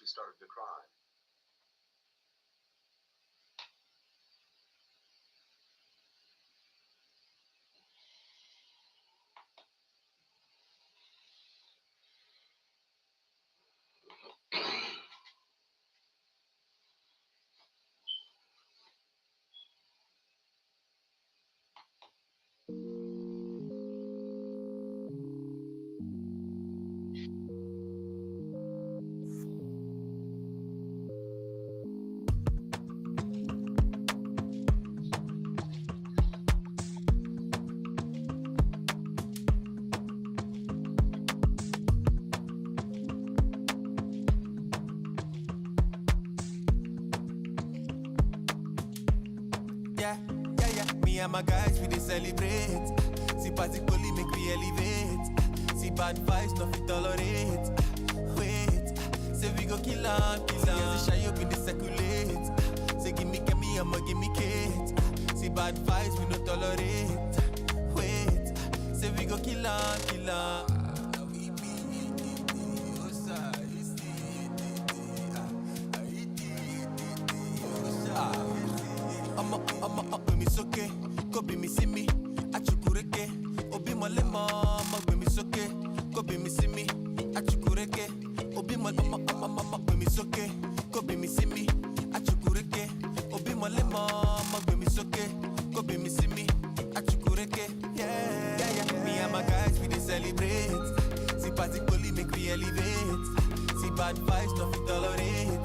started to cry. Yeah. Me and my guys, we dey celebrate. See party poly make we elevate. See bad vibes, nothing tolerate. Wait, say we go kill am. See shy up in the circulate. Say give me, I'ma give me Kate. See bad vibes, we no tolerate. Wait, say we go kill am. Okay, go be me see me, achukureke, obi mole mama, be me soke, go be me see me, achukureke, obi mole mama, be me soke, go be me see me, achukureke, obi mole mama, be me soke, go be me see me, achukureke, yeah. Me and my guys we dey celebrate, see party poly make we elevate, see bad vibes nothing tolerate.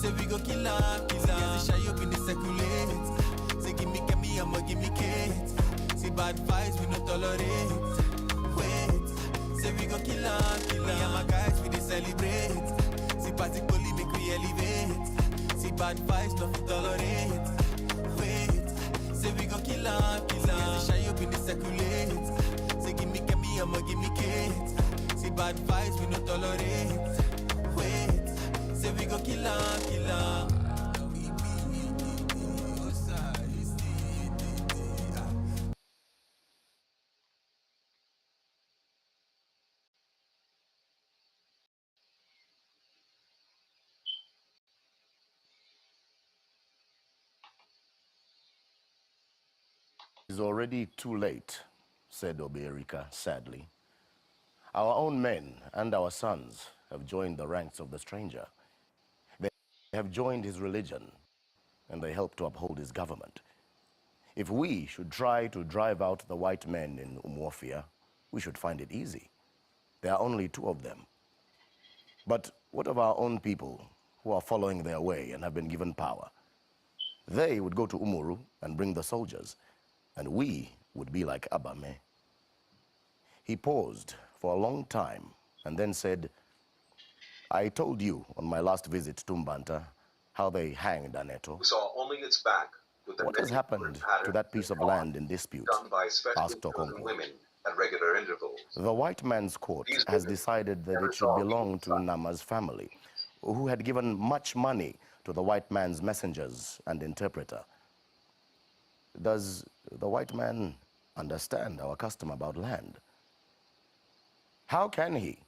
Say we go kill am. Say shy up in the circulate. Say give me, I'ma give me Kate. See bad vibes we no tolerate. Wait, say we go kill am. Me and my guys we dey celebrate. See party poly make we elevate. See bad vibes nothing tolerate. Wait, say we go kill am. Say shy up in the circulate. Say give me, I'ma give me Kate. See bad vibes we no tolerate. Say we go kill am. It's already too late, said Oberika sadly. Our own men and our sons have joined the ranks of the stranger. They have joined his religion, and they help to uphold his government. If we should try to drive out the white men in Umuofia, we should find it easy. There are only 2 of them. But what of our own people who are following their way and have been given power? They would go to Umuru and bring the soldiers, and we would be like Abame. He paused for a long time and then said, I told you on my last visit to Mbanta how they hanged Aneto. We saw only its back. What has happened to that piece of land in dispute? Asked Okonkwo. Women at regular intervals. The white man's court has decided that it should belong to Nama's family, who had given much money to the white man's messengers and interpreter. Does the white man understand our custom about land? How can he,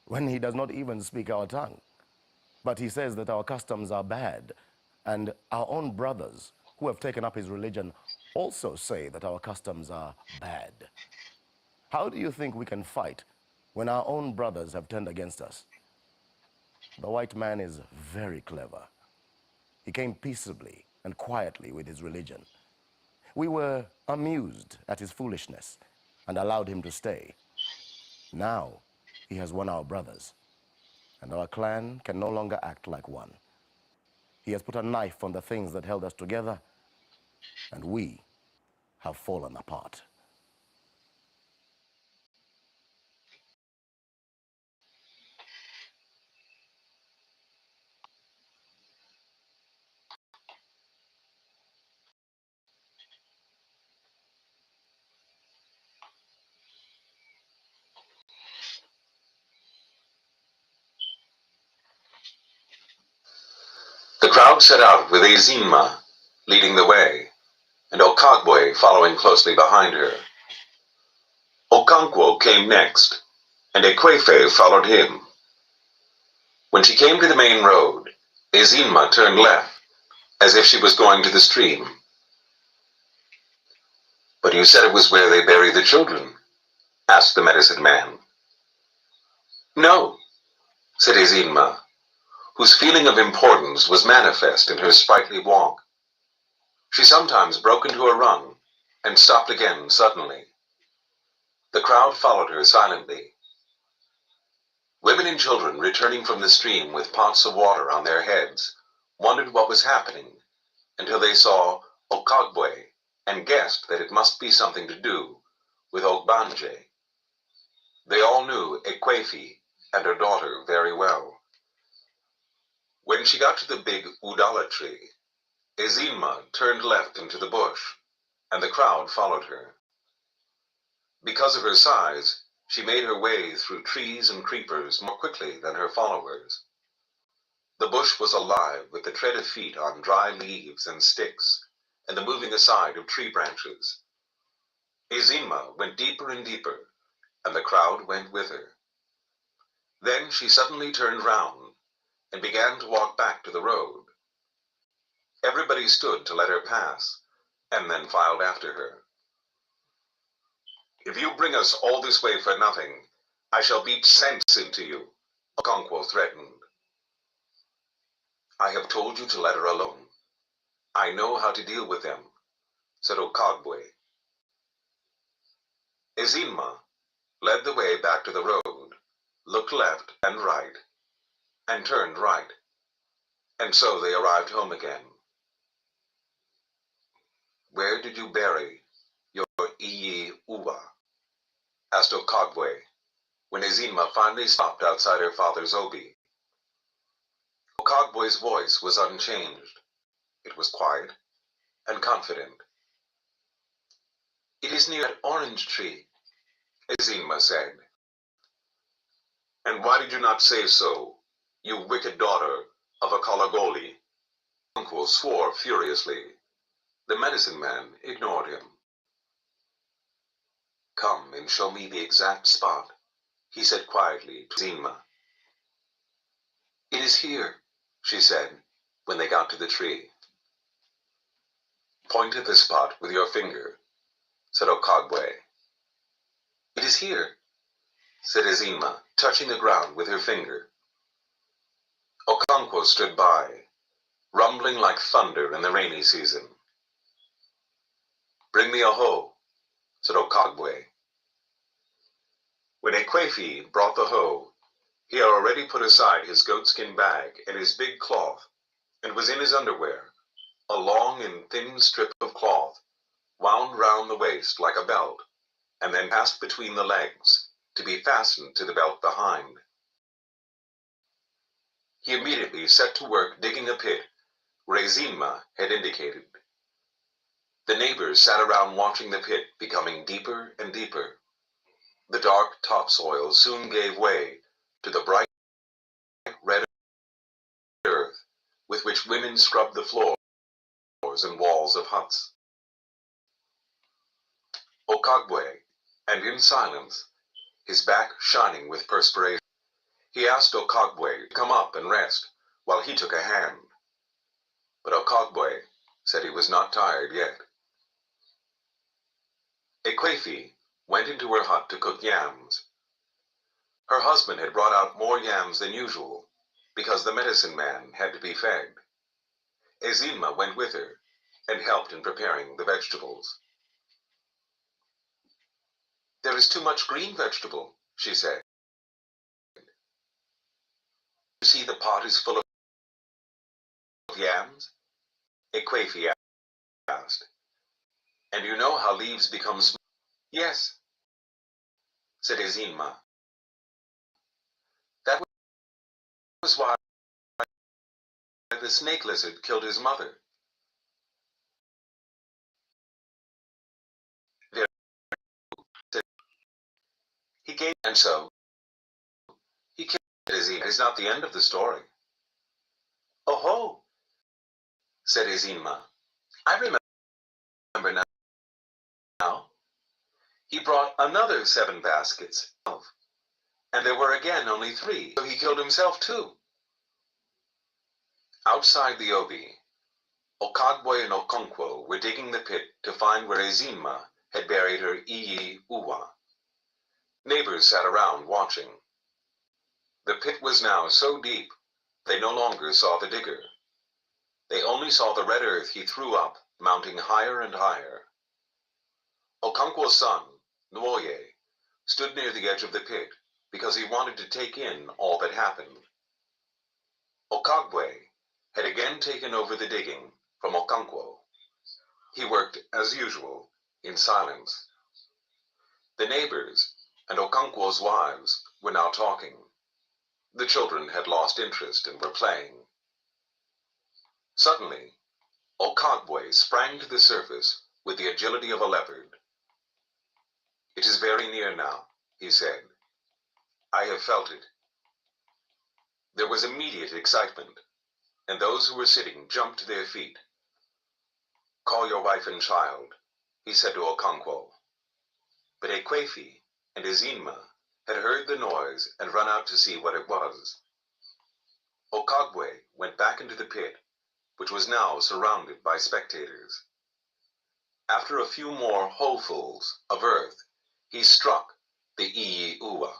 when he does not even speak our tongue? But he says that our customs are bad, and our own brothers who have taken up his religion also say that our customs are bad. How do you think we can fight when our own brothers have turned against us? The white man is very clever. He came peaceably and quietly with his religion. We were amused at his foolishness and allowed him to stay. Now he has won our brothers, and our clan can no longer act like one. He has put a knife on the things that held us together, and we have fallen apart. The crowd set out with Ezinma leading the way, and Okonkwo following closely behind her. Okonkwo came next, and Ikemefuna followed him. When she came to the main road, Ezinma turned left, as if she was going to the stream. "But you said it was where they bury the children," asked the medicine man. "No," said Ezinma, whose feeling of importance was manifest in her sprightly walk. She sometimes broke into a run and stopped again suddenly. The crowd followed her silently. Women and children returning from the stream with pots of water on their heads wondered what was happening until they saw Okonkwo and guessed that it must be something to do with Ogbanje. They all knew Ekwefi and her daughter very well. When she got to the big udala tree, Ezinma turned left into the bush, and the crowd followed her. Because of her size, she made her way through trees and creepers more quickly than her followers. The bush was alive with the tread of feet on dry leaves and sticks, and the moving aside of tree branches. Ezinma went deeper and deeper, and the crowd went with her. Then she suddenly turned round and began to walk back to the road. Everybody stood to let her pass, and then filed after her. "If you bring us all this way for nothing, I shall beat sense into you," Okonkwo threatened. "I have told you to let her alone. I know how to deal with them," said Okonkwo. Ezinma led the way back to the road, looked left and right, and turned right, and so they arrived home again. "Where did you bury your Iyi Uwa?" asked Okonkwo, when Ezinma finally stopped outside her father's obi. Okonkwo's voice was unchanged. It was quiet and confident. "It is near that orange tree," Ezinma said. "And why did you not say so, you wicked daughter of a Kalagoli?" Uncle swore furiously. The medicine man ignored him. "Come and show me the exact spot," he said quietly to Ezinma. "It is here," she said, when they got to the tree. "Point at the spot with your finger," said Okonkwo. "It is here," said Ezinma, touching the ground with her finger. Okonkwo stood by, rumbling like thunder in the rainy season. "Bring me a hoe," said Okonkwo. When Ekwefi brought the hoe, he had already put aside his goatskin bag and his big cloth, and was in his underwear, a long and thin strip of cloth, wound round the waist like a belt, and then passed between the legs, to be fastened to the belt behind. He immediately set to work digging a pit where Ezinma had indicated. The neighbors sat around watching the pit becoming deeper and deeper. The dark topsoil soon gave way to the bright red earth with which women scrubbed the floors and walls of huts. Okonkwo, and in silence, his back shining with perspiration, he asked Okonkwo to come up and rest while he took a hand. But Okonkwo said he was not tired yet. Ekwefi went into her hut to cook yams. Her husband had brought out more yams than usual, because the medicine man had to be fed. Ezinma went with her and helped in preparing the vegetables. "There is too much green vegetable," she said. "You see the pot is full of yams?" Ekwefi asked. "And you know how leaves become small?" "Yes," said Ezinma. "That was why the snake lizard killed his mother." He gave, and so he killed Ezinma. It is not the end of the story. "Oh ho," said Ezinma. "I remember now. He brought another 7 baskets, and there were again only 3, so he killed himself too." Outside the Obi, Okonkwo and Okonkwo were digging the pit to find where Ezinma had buried her Iyi Uwa. Neighbors sat around watching. The pit was now so deep, they no longer saw the digger. They only saw the red earth he threw up, mounting higher and higher. Okonkwo's son, Nwoye, stood near the edge of the pit because he wanted to take in all that happened. Okonkwo had again taken over the digging from Okonkwo. He worked, as usual, in silence. The neighbors and Okonkwo's wives were now talking. The children had lost interest and were playing. Suddenly, Okonkwo sprang to the surface with the agility of a leopard. "It is very near now," he said. "I have felt it." There was immediate excitement, and those who were sitting jumped to their feet. "Call your wife and child," he said to Okonkwo. But Ekwefi and Ezinma had heard the noise and run out to see what it was. Okonkwo went back into the pit, which was now surrounded by spectators. After a few more holefuls of earth, he struck the Iyi Uwa.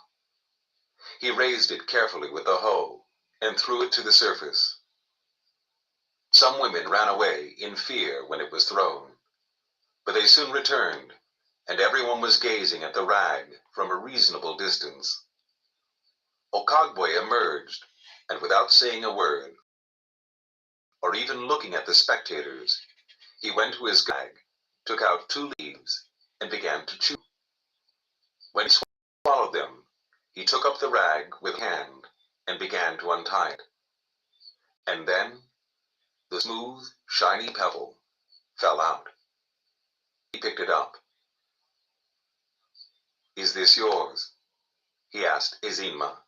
He raised it carefully with the hoe and threw it to the surface. Some women ran away in fear when it was thrown, but they soon returned, and everyone was gazing at the rag from a reasonable distance. Okonkwo emerged, and without saying a word, or even looking at the spectators, he went to his bag, took out 2 leaves, and began to chew. When he swallowed them, he took up the rag with his hand and began to untie it. And then the smooth, shiny pebble fell out. He picked it up. "Is this yours?" he asked Ezinma.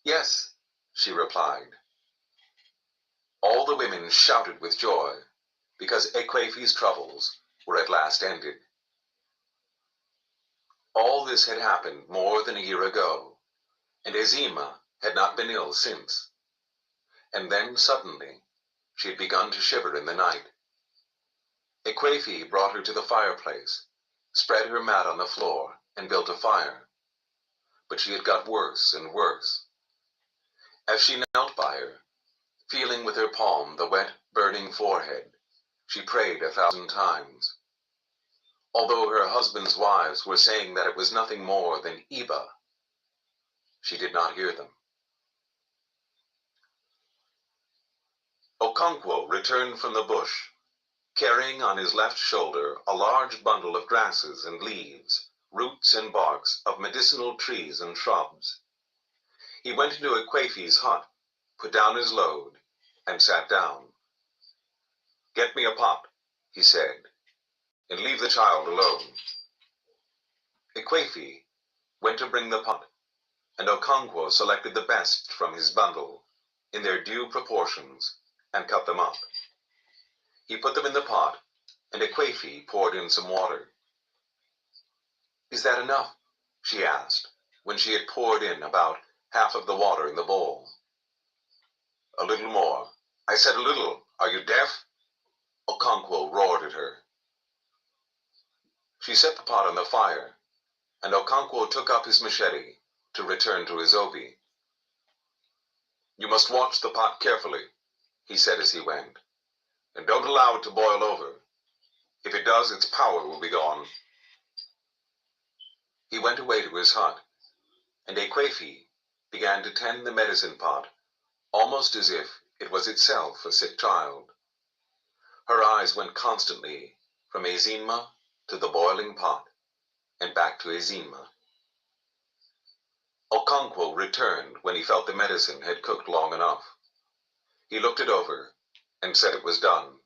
"Yes," she replied. All the women shouted with joy, because Ekwefi's troubles were at last ended. All this had happened more than a year ago, and Ezinma had not been ill since. And then suddenly she had begun to shiver in the night. Ekwefi brought her to the fireplace, spread her mat on the floor, and built a fire. But she had got worse and worse. As she knelt by her, feeling with her palm the wet, burning forehead, she prayed 1,000 times. Although her husband's wives were saying that it was nothing more than Iba, she did not hear them. Okonkwo returned from the bush, carrying on his left shoulder a large bundle of grasses and leaves, roots and barks of medicinal trees and shrubs. He went into Ekwefi's hut, put down his load, and sat down. "Get me a pot," he said, "and leave the child alone." Ekwefi went to bring the pot, and Okonkwo selected the best from his bundle, in their due proportions, and cut them up. He put them in the pot, and Ekwefi poured in some water. "Is that enough?" she asked, when she had poured in about half of the water in the bowl. "A little more. I said a little. Are you deaf?" Okonkwo roared at her. She set the pot on the fire, and Okonkwo took up his machete to return to his obi. "You must watch the pot carefully," he said as he went, "and don't allow it to boil over. If it does, its power will be gone." He went away to his hut, and Ekwefi began to tend the medicine pot almost as if it was itself a sick child. Her eyes went constantly from Ezinma to the boiling pot, and back to Ezinma. Okonkwo returned when he felt the medicine had cooked long enough. He looked it over and said it was done.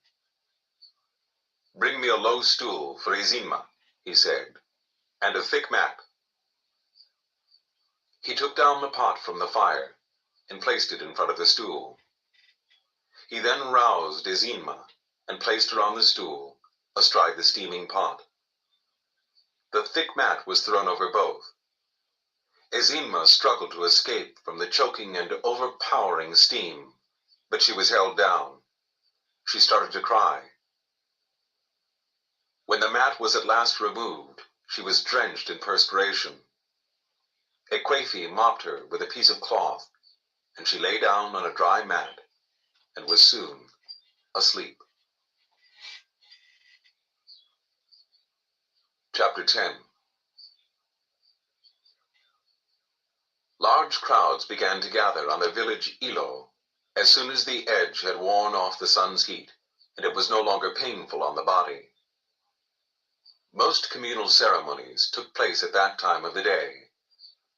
"Bring me a low stool for Ezinma," he said, "and a thick mat." He took down the pot from the fire and placed it in front of the stool. He then roused Ezinma and placed her on the stool, astride the steaming pot. The thick mat was thrown over both. Ezinma struggled to escape from the choking and overpowering steam, but she was held down. She started to cry. When the mat was at last removed, she was drenched in perspiration. Ekwefi mopped her with a piece of cloth, and she lay down on a dry mat and was soon asleep. Chapter 10. Large crowds began to gather on the village Ilo as soon as the edge had worn off the sun's heat and it was no longer painful on the body. Most communal ceremonies took place at that time of the day,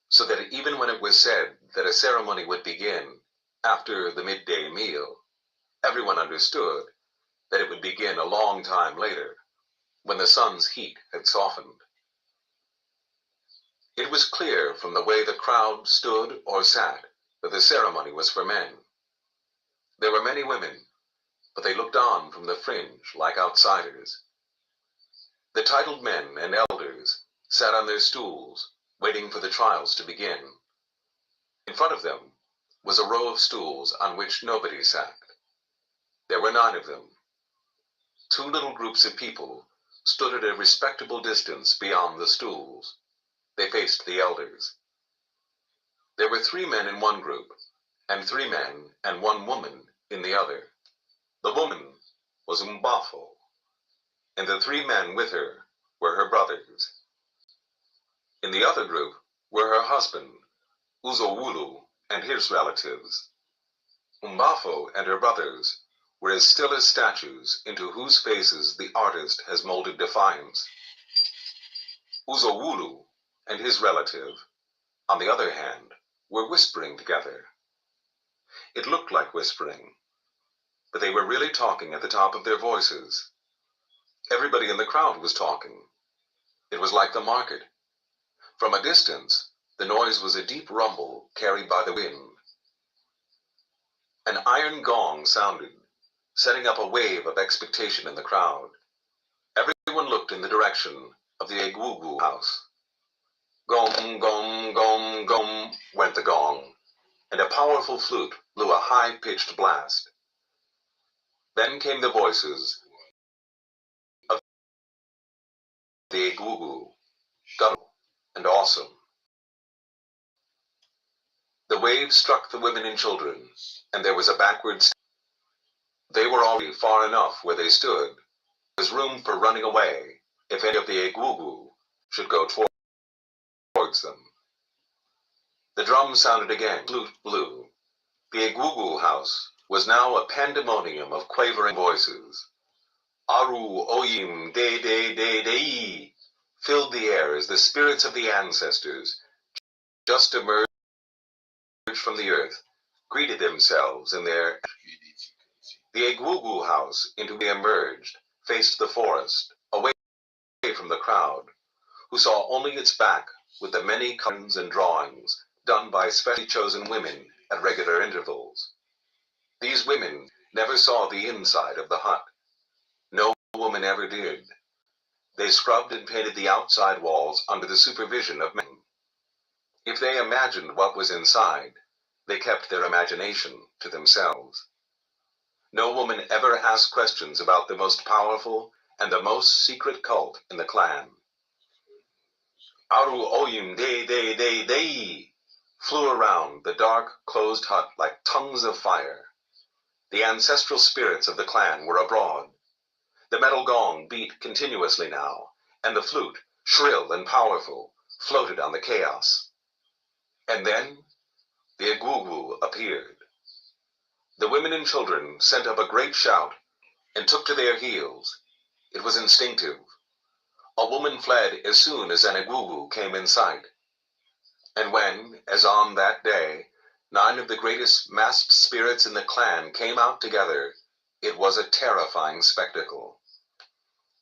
so that even when it was said that a ceremony would begin after the midday meal, everyone understood that it would begin a long time later, when the sun's heat had softened. It was clear from the way the crowd stood or sat that the ceremony was for men. There were many women, but they looked on from the fringe like outsiders. The titled men and elders sat on their stools, waiting for the trials to begin. In front of them was a row of stools on which nobody sat. There were 9 of them. 2 little groups of people stood at a respectable distance beyond the stools. They faced the elders. There were 3 men in one group, and 3 men and 1 woman in the other. The woman was Mbafo, and the 3 men with her were her brothers. In the other group were her husband, Uzowulu, and his relatives. Mbafo and her brothers were as still as statues into whose faces the artist has molded defiance. Uzowulu and his relative, on the other hand, were whispering together. It looked like whispering, but they were really talking at the top of their voices. Everybody in the crowd was talking. It was like the market. From a distance, the noise was a deep rumble carried by the wind. An iron gong sounded, setting up a wave of expectation in the crowd. Everyone looked in the direction of the Egwugu house. Gom, gom, gom, gom, went the gong, and a powerful flute blew a high-pitched blast. Then came the voices of the Egwugu, Guttural, and Awesome. The wave struck the women and children, and there was a backward step. They were already far enough where they stood. There was room for running away if any of the Egwugu should go towards them. The drum sounded again, flute blew. The Egwugu house was now a pandemonium of quavering voices. Aru oyim de de de de filled the air as the spirits of the ancestors, just emerged from the earth, greeted themselves in their... The Egwugu house into which they emerged faced the forest, away from the crowd, who saw only its back with the many colors and drawings done by specially chosen women at regular intervals. These women never saw the inside of the hut. No woman ever did. They scrubbed and painted the outside walls under the supervision of men. If they imagined what was inside, they kept their imagination to themselves. No woman ever asked questions about the most powerful and the most secret cult in the clan. Aru oyim de de de de flew around the dark, closed hut like tongues of fire. The ancestral spirits of the clan were abroad. The metal gong beat continuously now, and the flute, shrill and powerful, floated on the chaos. And then the Egwugu appeared. The women and children sent up a great shout and took to their heels. It was instinctive. A woman fled as soon as an Egwugu came in sight. And when, as on that day, 9 of the greatest masked spirits in the clan came out together, it was a terrifying spectacle.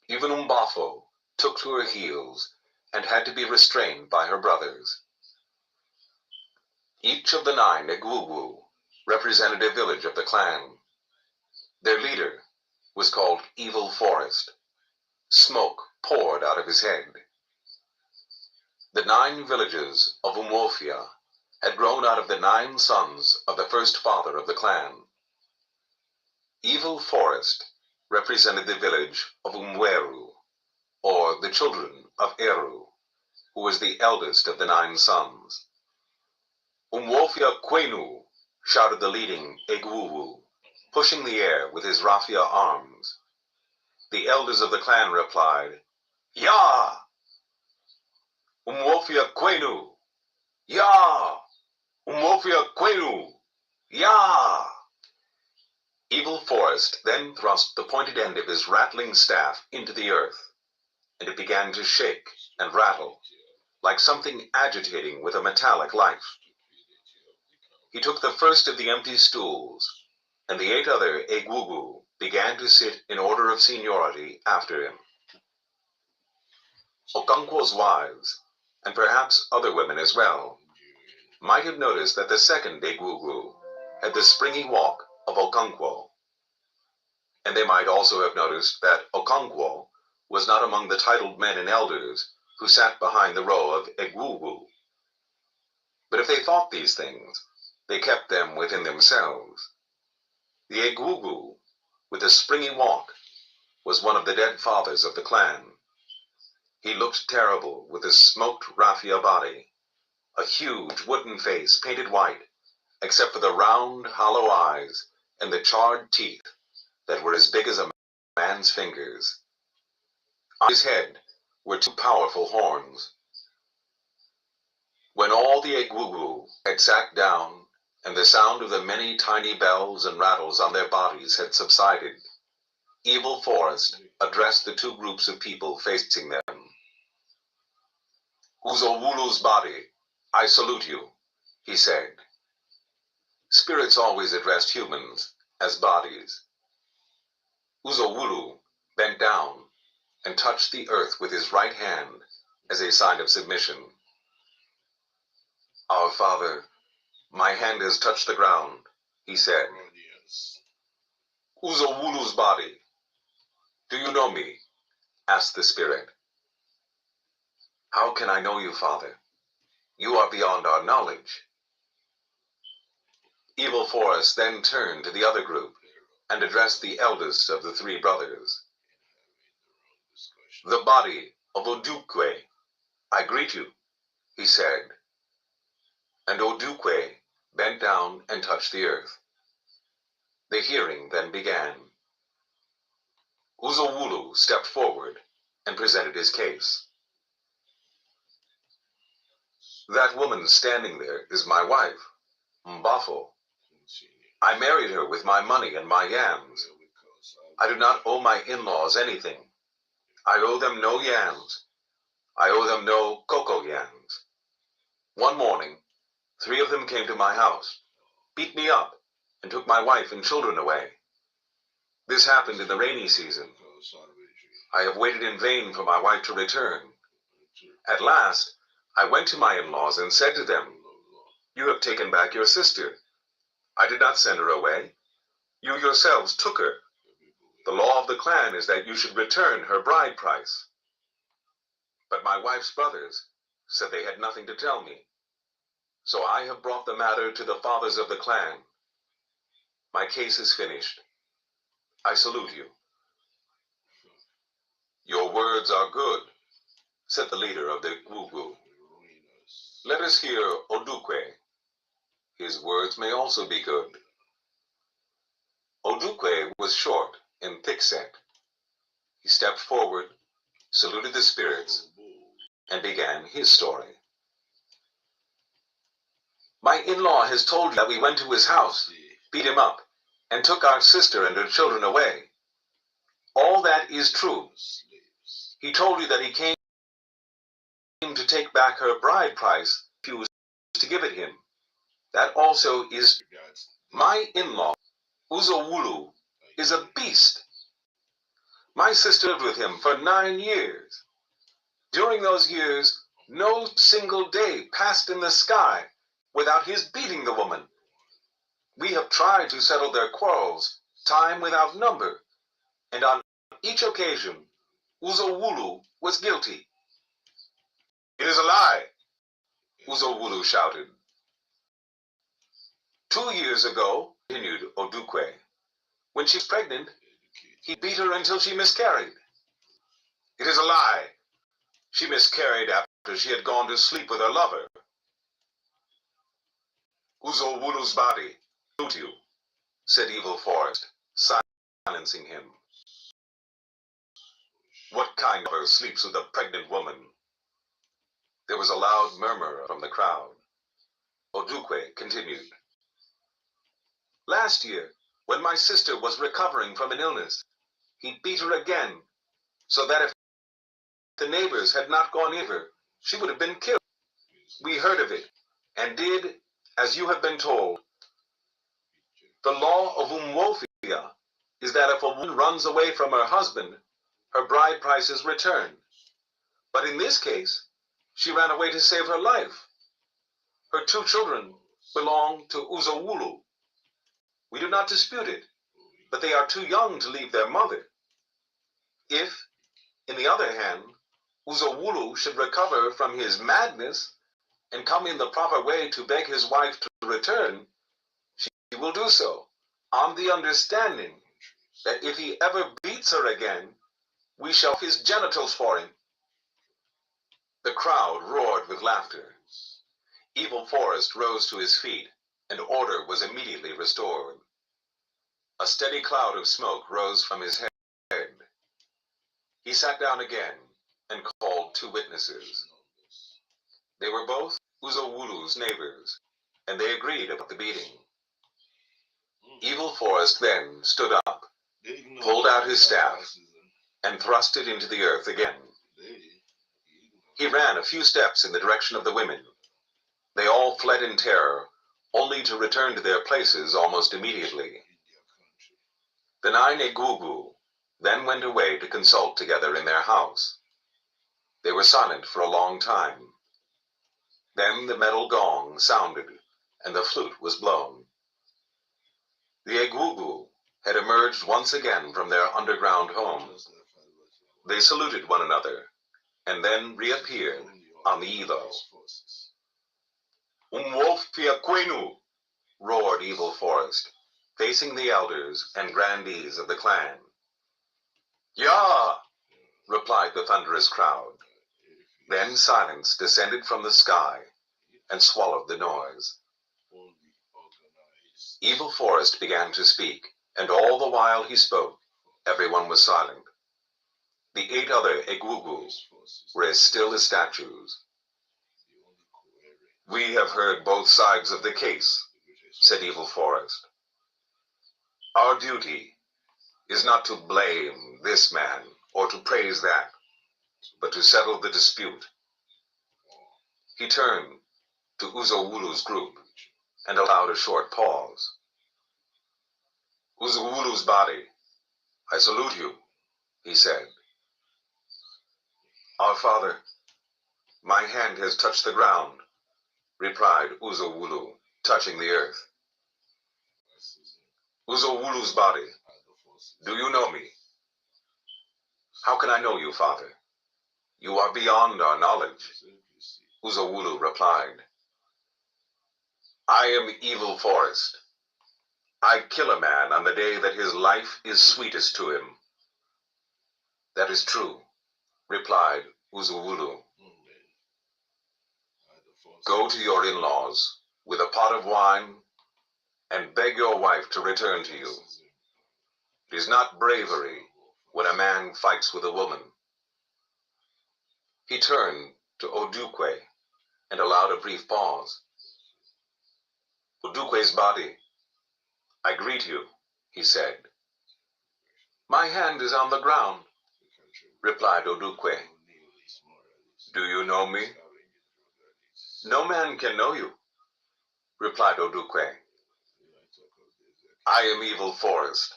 Even Mbafo took to her heels and had to be restrained by her brothers. Each of the 9 Egwugu represented a village of the clan. Their leader was called Evil Forest. Smoke poured out of his head. The 9 villages of Umuofia had grown out of the 9 sons of the first father of the clan. Evil Forest represented the village of Umweru, or the children of Eru, who was the eldest of the 9 sons. Umuofia Kwenu, shouted the leading Egwuwu, pushing the air with his raffia arms. The elders of the clan replied, Ya! Umuofia Kwenu! Ya! Umuofia Kwenu! Ya! Evil Forest then thrust the pointed end of his rattling staff into the earth, and it began to shake and rattle, like something agitating with a metallic life. He took the first of the empty stools, and the 8 other Egwugu began to sit in order of seniority after him. Okonkwo's wives, and perhaps other women as well, might have noticed that the second Egwugu had the springy walk of Okonkwo. And they might also have noticed that Okonkwo was not among the titled men and elders who sat behind the row of Egwugu. But if they thought these things, they kept them within themselves. The Egwugu, with the springy walk, was one of the dead fathers of the clan. He looked terrible with his smoked raffia body, a huge wooden face painted white, except for the round, hollow eyes and the charred teeth that were as big as a man's fingers. On his head were 2 powerful horns. When all the Egwugu had sat down and the sound of the many tiny bells and rattles on their bodies had subsided, Evil Forest addressed the 2 groups of people facing them. Uzowulu's body, I salute you, he said. Spirits always addressed humans as bodies. Uzowulu bent down and touched the earth with his right hand as a sign of submission. Our father, my hand has touched the ground, he said. Uzowulu's body. Do you know me? Asked the spirit. How can I know you, father? You are beyond our knowledge. Evil Forest then turned to the other group and addressed the eldest of the 3 brothers. The body of Odukwe, I greet you, he said. And Odukwe bent down and touched the earth. The hearing then began. Uzowulu stepped forward and presented his case. That woman standing there is my wife, Mbafo. I married her with my money and my yams. I do not owe my in-laws anything. I owe them no yams. I owe them no cocoa yams. One morning, 3 of them came to my house, beat me up, and took my wife and children away. This happened in the rainy season. I have waited in vain for my wife to return. At last, I went to my in-laws and said to them, You have taken back your sister. I did not send her away. You yourselves took her. The law of the clan is that you should return her bride price. But my wife's brothers said they had nothing to tell me. So I have brought the matter to the fathers of the clan. My case is finished. I salute you. Your words are good, said the leader of the Gugu. Let us hear Odukwe. His words may also be good. Odukwe was short and thick-set. He stepped forward, saluted the spirits, and began his story. My in-law has told you that we went to his house, beat him up, and took our sister and her children away. All that is true. He told you that he came to take back her bride price, refused to give it him. That also is my in-law, Uzowulu, is a beast. My sister lived with him for 9 years. During those years, no single day passed in the sky without his beating the woman. We have tried to settle their quarrels, time without number, and on each occasion, Uzowulu was guilty. It is a lie, Uzowulu shouted. 2 years ago, continued Odukwe, When she was pregnant, he beat her until she miscarried. It is a lie. She miscarried after she had gone to sleep with her lover. Uzowulu's body, salute you, said Evil Forest, silencing him. What kind of lover sleeps with a pregnant woman? There was a loud murmur from the crowd. Odukwe continued. Last year, when my sister was recovering from an illness, he beat her again, so that if the neighbors had not gone near her, she would have been killed. We heard of it, and did as you have been told. The law of Umuofia is that if a woman runs away from her husband, her bride price is returned. But in this case, she ran away to save her life. Her 2 children belong to Uzowulu. We do not dispute it, but they are too young to leave their mother. If, in the other hand, Uzowulu should recover from his madness and come in the proper way to beg his wife to return, she will do so, on the understanding that if he ever beats her again, we shall off his genitals for him. The crowd roared with laughter. Evil Forest rose to his feet, and order was immediately restored. A steady cloud of smoke rose from his head. He sat down again and called 2 witnesses. They were both Uzowulu's neighbors, and they agreed about the beating. Evil Forest then stood up, pulled out his staff, and thrust it into the earth again. He ran a few steps in the direction of the women. They all fled in terror, only to return to their places almost immediately. The 9 Egugu then went away to consult together in their house. They were silent for a long time. Then the metal gong sounded, and the flute was blown. The Egugu had emerged once again from their underground homes. They saluted one another, and then reappeared on the Ilo. Umuofia Kwenu, roared Evil Forest, facing the elders and grandees of the clan. Ya! replied the thunderous crowd. Then silence descended from the sky and swallowed the noise. Evil Forest began to speak, and all the while he spoke, everyone was silent. The 8 other Egugu were as still as statues. We have heard both sides of the case, said Evil Forest. Our duty is not to blame this man or to praise that, but to settle the dispute. He turned to Uzowulu's group and allowed a short pause. Uzowulu's body, I salute you, he said. Our father, my hand has touched the ground, replied Uzowulu, touching the earth. Uzowulu's body, do you know me? How can I know you, father? You are beyond our knowledge, Uzowulu replied. I am Evil Forest. I kill a man on the day that his life is sweetest to him. That is true, replied Uzowulu. Go to your in-laws with a pot of wine and beg your wife to return to you. It is not bravery when a man fights with a woman. He turned to Odukwe and allowed a brief pause. Odukwe's body, I greet you, he said. My hand is on the ground, replied Odukwe. Do you know me? No man can know you, replied Odukwe. I am Evil Forest.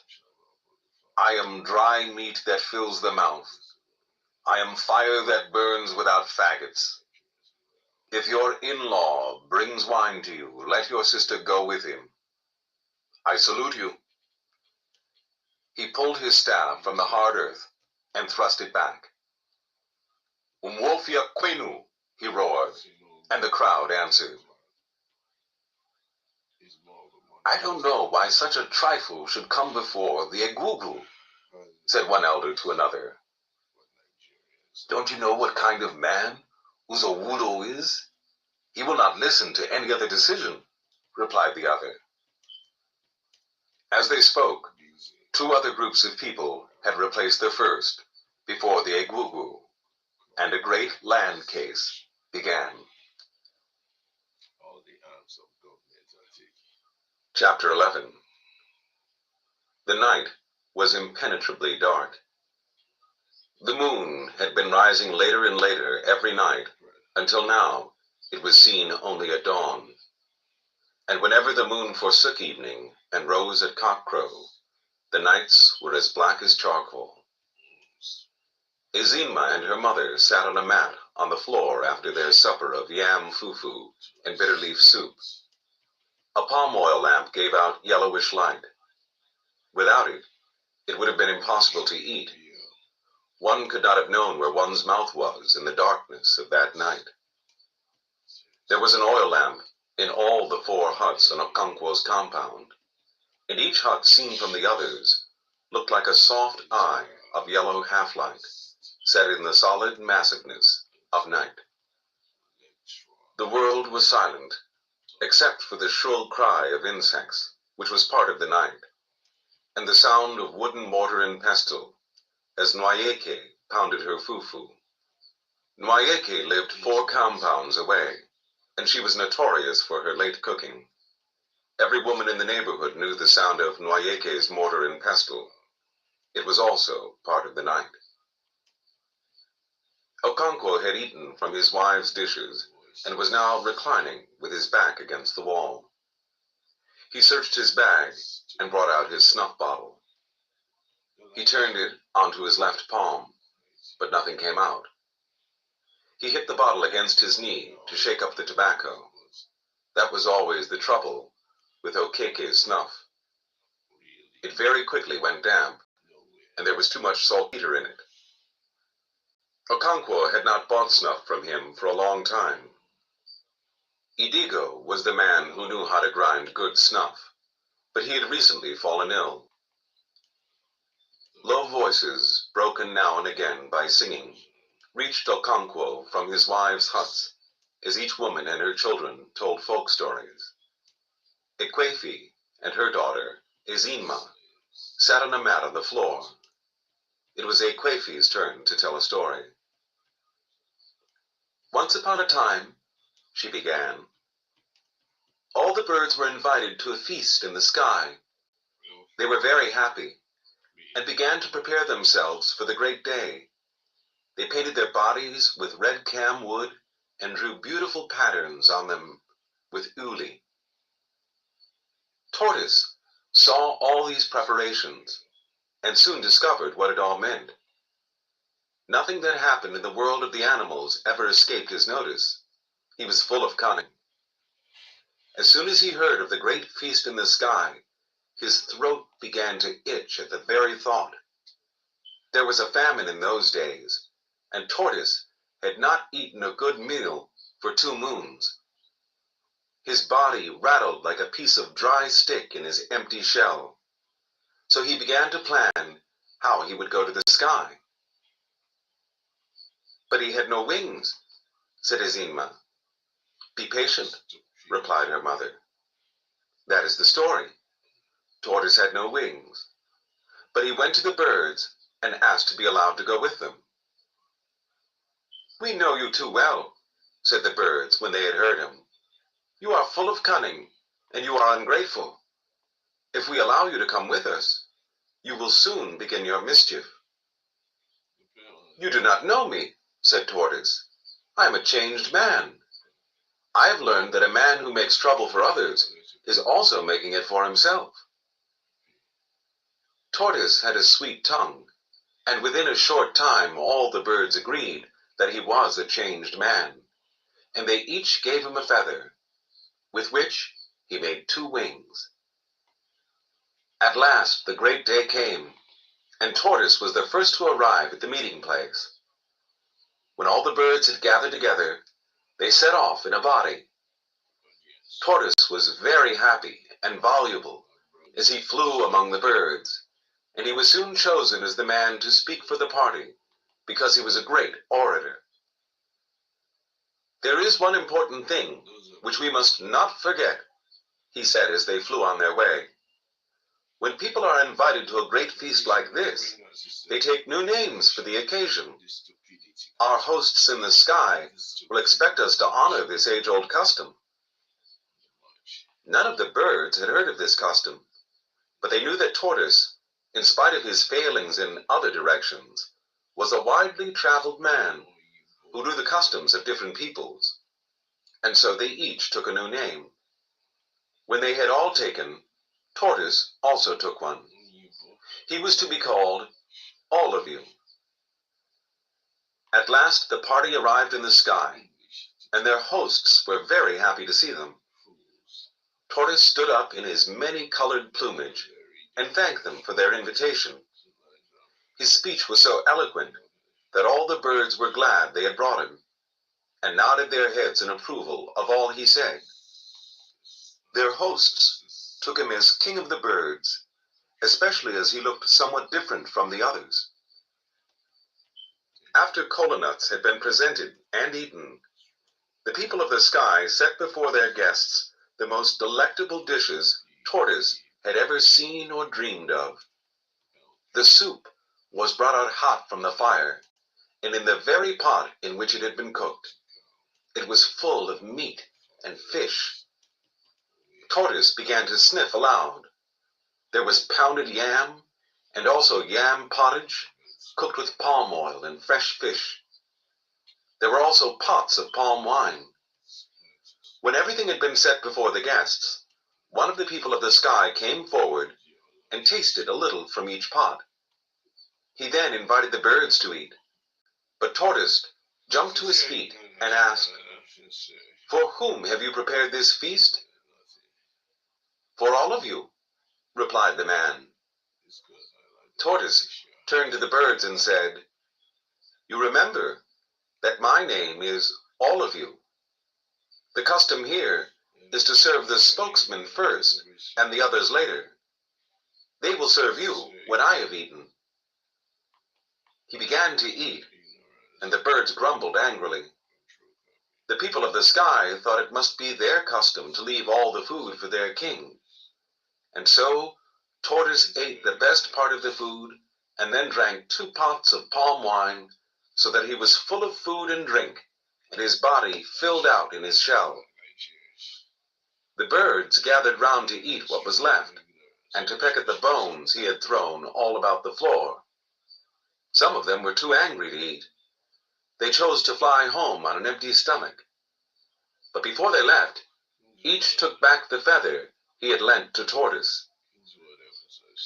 I am dry meat that fills the mouth. I am fire that burns without faggots. If your in-law brings wine to you, let your sister go with him. I salute you. He pulled his staff from the hard earth and thrust it back. Umuofia Kwenu, he roared, and the crowd answered. I don't know why such a trifle should come before the Egwugwu, said one elder to another. Don't you know what kind of man Uzowulo is? He will not listen to any other decision, replied the other. As they spoke, two other groups of people had replaced the first before the Egwugwu, and a great land case began. Chapter 11. The night was impenetrably dark. The moon had been rising later and later every night, until now it was seen only at dawn. And whenever the moon forsook evening and rose at cockcrow, the nights were as black as charcoal. Izinma and her mother sat on a mat on the floor after their supper of yam fufu and bitter leaf soup. A palm oil lamp gave out yellowish light. Without it, it would have been impossible to eat. One could not have known where one's mouth was in the darkness of that night. There was an oil lamp in all the 4 huts on Okonkwo's compound, and each hut seen from the others looked like a soft eye of yellow half-light set in the solid massiveness of night. The world was silent, except for the shrill cry of insects, which was part of the night, and the sound of wooden mortar and pestle, as Nwoye pounded her fufu. Nwoye lived 4 compounds away, and she was notorious for her late cooking. Every woman in the neighborhood knew the sound of Nwoye's mortar and pestle. It was also part of the night. Okonkwo had eaten from his wife's dishes and was now reclining with his back against the wall. He searched his bag and brought out his snuff bottle. He turned it onto his left palm, but nothing came out. He hit the bottle against his knee to shake up the tobacco. That was always the trouble with Okeke's snuff. It very quickly went damp, and there was too much saltpeter in it. Okonkwo had not bought snuff from him for a long time. Idigo was the man who knew how to grind good snuff, but he had recently fallen ill. Low voices, broken now and again by singing, reached Okonkwo from his wives' huts, as each woman and her children told folk stories. Ikemefuna and her daughter, Izinma, sat on a mat on the floor. It was Ikemefina's turn to tell a story. Once upon a time, she began, all the birds were invited to a feast in the sky. They were very happy and began to prepare themselves for the great day. They painted their bodies with red cam wood and drew beautiful patterns on them with uli. Tortoise saw all these preparations and soon discovered what it all meant. Nothing that happened in the world of the animals ever escaped his notice. He was full of cunning. As soon as he heard of the great feast in the sky, his throat began to itch at the very thought. There was a famine in those days, and Tortoise had not eaten a good meal for 2 moons. His body rattled like a piece of dry stick in his empty shell. So he began to plan how he would go to the sky. But he had no wings, said Izinma. Be patient, replied her mother. That is the story. Tortoise had no wings, but he went to the birds and asked to be allowed to go with them. We know you too well, said the birds when they had heard him. You are full of cunning, and you are ungrateful. If we allow you to come with us, you will soon begin your mischief. You do not know me, said Tortoise. I am a changed man. I have learned that a man who makes trouble for others is also making it for himself. Tortoise had a sweet tongue, and within a short time all the birds agreed that he was a changed man, and they each gave him a feather, with which he made 2 wings. At last the great day came, and Tortoise was the first to arrive at the meeting place. When all the birds had gathered together, they set off in a body. Tortoise was very happy and voluble as he flew among the birds, and he was soon chosen as the man to speak for the party, because he was a great orator. "There is one important thing which we must not forget," he said as they flew on their way. "When people are invited to a great feast like this, they take new names for the occasion. Our hosts in the sky will expect us to honor this age-old custom." None of the birds had heard of this custom, but they knew that Tortoise, in spite of his failings in other directions, was a widely traveled man who knew the customs of different peoples, and so they each took a new name. When they had all taken, Tortoise also took one. He was to be called All of You. At last the party arrived in the sky, and their hosts were very happy to see them. Tortoise stood up in his many-colored plumage and thanked them for their invitation. His speech was so eloquent that all the birds were glad they had brought him, and nodded their heads in approval of all he said. Their hosts took him as king of the birds, especially as he looked somewhat different from the others. After kola nuts had been presented and eaten, the people of the sky set before their guests the most delectable dishes Tortoise had ever seen or dreamed of. The soup was brought out hot from the fire, and in the very pot in which it had been cooked. It was full of meat and fish. Tortoise began to sniff aloud. There was pounded yam, and also yam pottage, cooked with palm oil and fresh fish. There were also pots of palm wine. When everything had been set before the guests, one of the people of the sky came forward and tasted a little from each pot. He then invited the birds to eat, but Tortoise jumped to his feet and asked, "For whom have you prepared this feast?" "For all of you," replied the man. Tortoise turned to the birds and said, "You remember that my name is All of You. The custom here is to serve the spokesman first and the others later. They will serve you when I have eaten." He began to eat, and the birds grumbled angrily. The people of the sky thought it must be their custom to leave all the food for their king. And so Tortoise ate the best part of the food and then drank 2 pots of palm wine, so that he was full of food and drink, and his body filled out in his shell. The birds gathered round to eat what was left, and to peck at the bones he had thrown all about the floor. Some of them were too angry to eat. They chose to fly home on an empty stomach. But before they left, each took back the feather he had lent to Tortoise.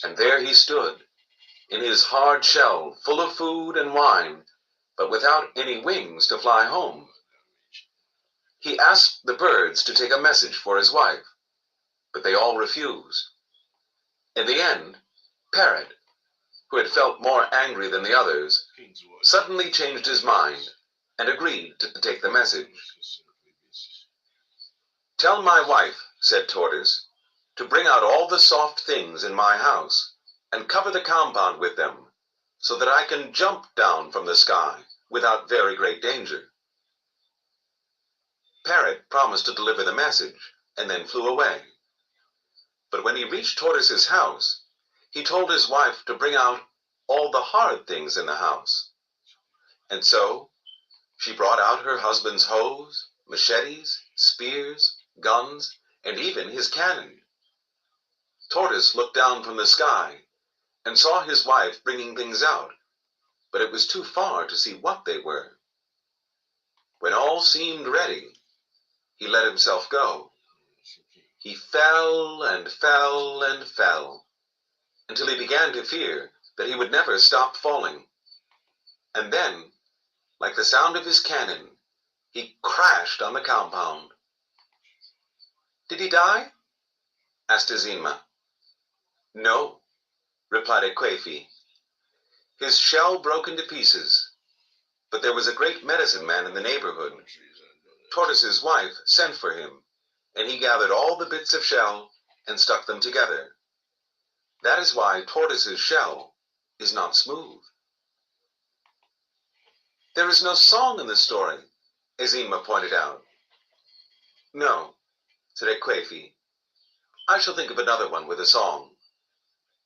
And there he stood, in his hard shell full of food and wine, but without any wings to fly home. He asked the birds to take a message for his wife, but they all refused. In the end, Parrot, who had felt more angry than the others, suddenly changed his mind and agreed to take the message. "Tell my wife," said Tortoise, "to bring out all the soft things in my house and cover the compound with them, so that I can jump down from the sky without very great danger." Parrot promised to deliver the message and then flew away. But when he reached Tortoise's house, he told his wife to bring out all the hard things in the house. And so she brought out her husband's hoes, machetes, spears, guns, and even his cannon. Tortoise looked down from the sky and saw his wife bringing things out, but it was too far to see what they were. When all seemed ready, he let himself go. He fell and fell and fell, until he began to fear that he would never stop falling. And then, like the sound of his cannon, he crashed on the compound. "Did he die?" asked Azima. "No," replied Ikemefuna. "His shell broke into pieces, but there was a great medicine man in the neighborhood. Tortoise's wife sent for him, and he gathered all the bits of shell and stuck them together. That is why Tortoise's shell is not smooth. There is no song in the story, Ezima pointed out. No, said Ekwefi. I shall think of another one with a song.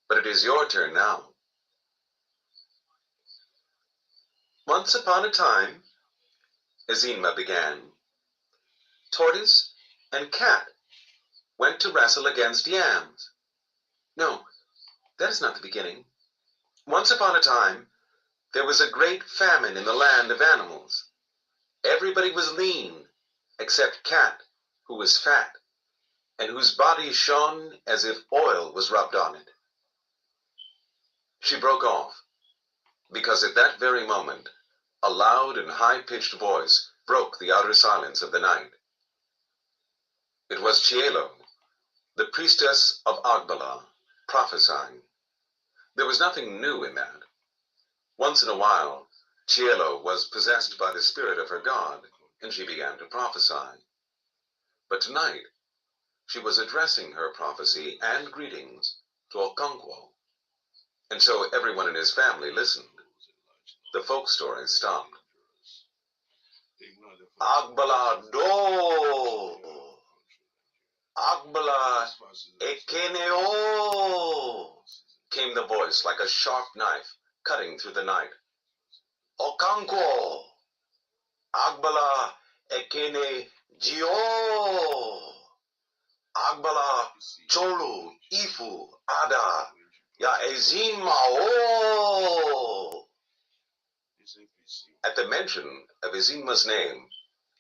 But it is your turn now. Once upon a time, Ezima began, Tortoise and Cat went to wrestle against yams. No, that is not the beginning. Once upon a time, there was a great famine in the land of animals. Everybody was lean, except Cat, who was fat, and whose body shone as if oil was rubbed on it. She broke off, because at that very moment, a loud and high-pitched voice broke the outer silence of the night. It was Chielo, the priestess of Agbala, prophesying. There was nothing new in that. Once in a while, Chielo was possessed by the spirit of her god, and she began to prophesy. But tonight, she was addressing her prophecy and greetings to Okonkwo, and so everyone in his family listened. The folk story stopped. Agbala do! Agbala ekeneo! Came the voice like a sharp knife cutting through the night. Okonkwo! Agbala ekene jio! Agbala cholu ifu ada ya ezima o! At the mention of Ezima's name,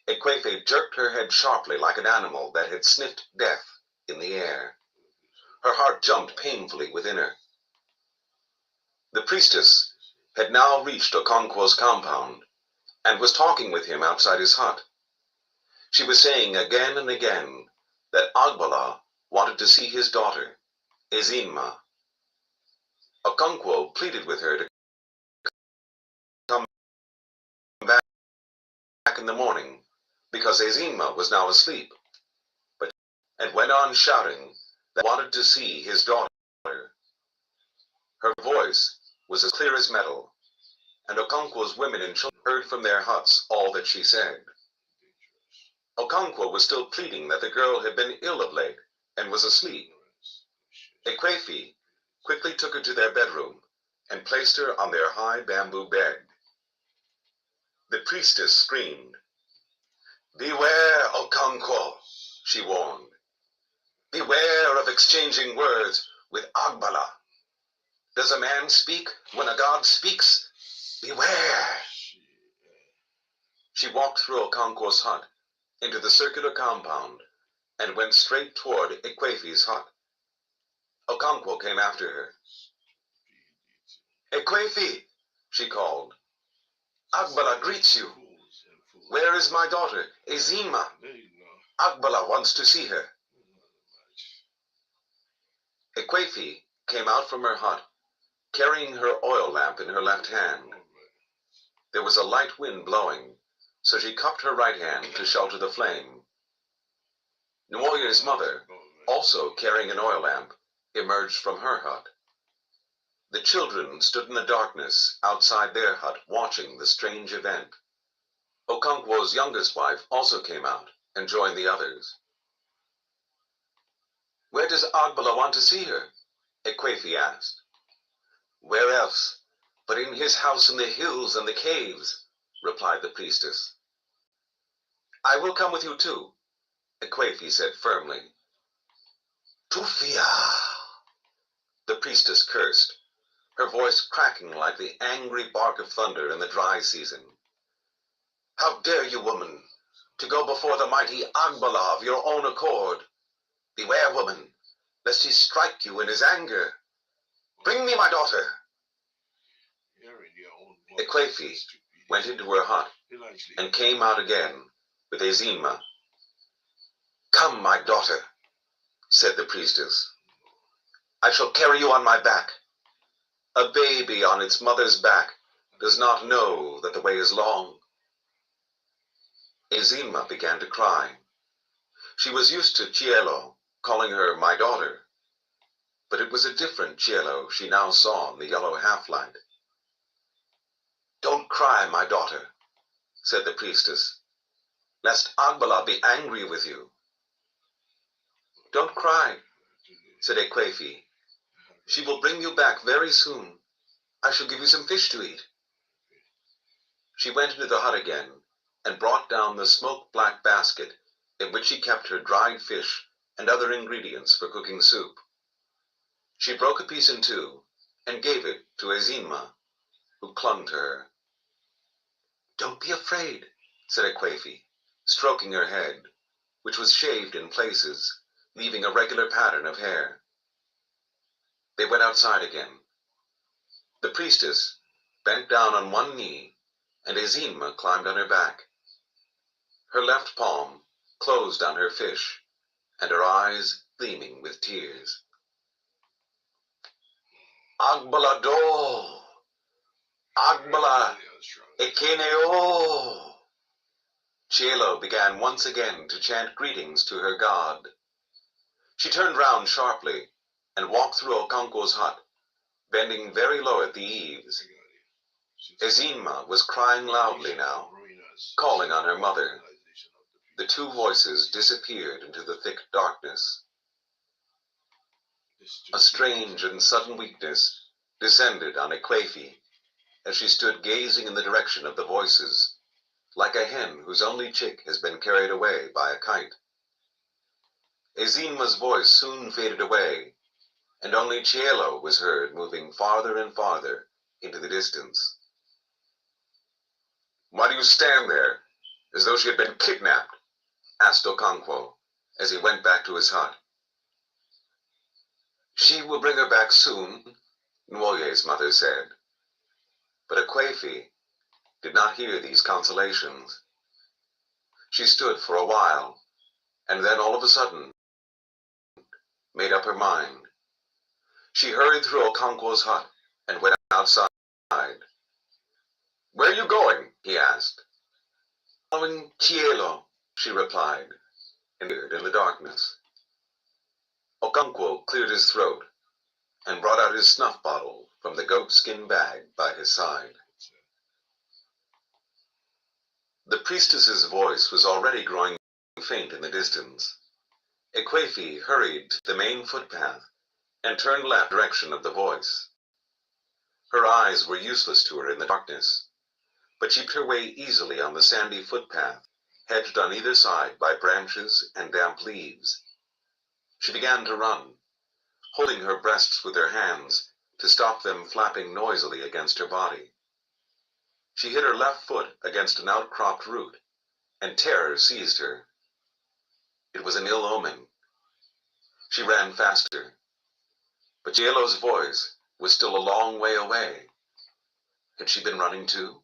Ekwefe jerked her head sharply like an animal that had sniffed death in the air. Her heart jumped painfully within her. The priestess had now reached Okonkwo's compound and was talking with him outside his hut. She was saying again and again that Agbala wanted to see his daughter, Ezima. Okonkwo pleaded with her to come back in the morning, because Ezima was now asleep, and went on shouting that he wanted to see his daughter. Her voice was as clear as metal, and Okonkwo's women and children heard from their huts all that she said. Okonkwo was still pleading that the girl had been ill of late and was asleep. Ekwefi quickly took her to their bedroom and placed her on their high bamboo bed. The priestess screamed. "Beware, Okonkwo," she warned. "Beware of exchanging words with Agbala. Does a man speak when a god speaks? Beware!" She walked through Okonkwo's hut into the circular compound and went straight toward Ekwefi's hut. Okonkwo came after her. "Ekwefi," she called. "Agbala greets you. Where is my daughter, Ezima? Agbala wants to see her." Ekwefi came out from her hut, carrying her oil lamp in her left hand. There was a light wind blowing, so she cupped her right hand to shelter the flame. Nwoye's mother, also carrying an oil lamp, emerged from her hut. The children stood in the darkness outside their hut watching the strange event. Okonkwo's youngest wife also came out and joined the others. "Where does Agbala want to see her?" Ekwefi asked. "Where else but in his house in the hills and the caves," replied the priestess. "I will come with you too," Ekwefi said firmly. "Tufia!" The priestess cursed, her voice cracking like the angry bark of thunder in the dry season. "How dare you, woman, to go before the mighty Agbala of your own accord? Beware, woman, lest he strike you in his anger. Bring me my daughter." Ekwefi went into her hut and came out again with Ezima. "Come, my daughter," said the priestess. "I shall carry you on my back. A baby on its mother's back does not know that the way is long." Ezima began to cry. She was used to Chielo, calling her my daughter. But it was a different Cielo she now saw in the yellow half-light. "Don't cry, my daughter," said the priestess, "lest Agbala be angry with you." "Don't cry," said Ekwefi. "She will bring you back very soon. I shall give you some fish to eat." She went into the hut again and brought down the smoke-black basket in which she kept her dried fish and other ingredients for cooking soup. She broke a piece in two and gave it to Ezinma, who clung to her. "Don't be afraid," said Ekwefi, stroking her head, which was shaved in places, leaving a regular pattern of hair. They went outside again. The priestess bent down on one knee, and Ezinma climbed on her back. Her left palm closed on her fish, and her eyes gleaming with tears. "Agbala do! Agbala ekeneo!" Cielo began once again to chant greetings to her god. She turned round sharply and walked through Okonkwo's hut, bending very low at the eaves. Ezinma was crying loudly now, calling on her mother. The two voices disappeared into the thick darkness. A strange and sudden weakness descended on Ekwefi as she stood gazing in the direction of the voices, like a hen whose only chick has been carried away by a kite. Ezinma's voice soon faded away, and only Cielo was heard moving farther and farther into the distance. "Why do you stand there, as though she had been kidnapped?" asked Okonkwo, as he went back to his hut. "She will bring her back soon," Nwoye's mother said. But Ekwefi did not hear these consolations. She stood for a while, and then all of a sudden made up her mind. She hurried through Okonkwo's hut and went outside. "Where are you going?" he asked. "Following Cielo," she replied, and appeared in the darkness. Okonkwo cleared his throat and brought out his snuff bottle from the goatskin bag by his side. The priestess's voice was already growing faint in the distance. Ekwefi hurried to the main footpath and turned left in the direction of the voice. Her eyes were useless to her in the darkness, but she picked her way easily on the sandy footpath, hedged on either side by branches and damp leaves. She began to run, holding her breasts with her hands to stop them flapping noisily against her body. She hit her left foot against an outcropped root, and terror seized her. It was an ill omen. She ran faster, but Cielo's voice was still a long way away. Had she been running too?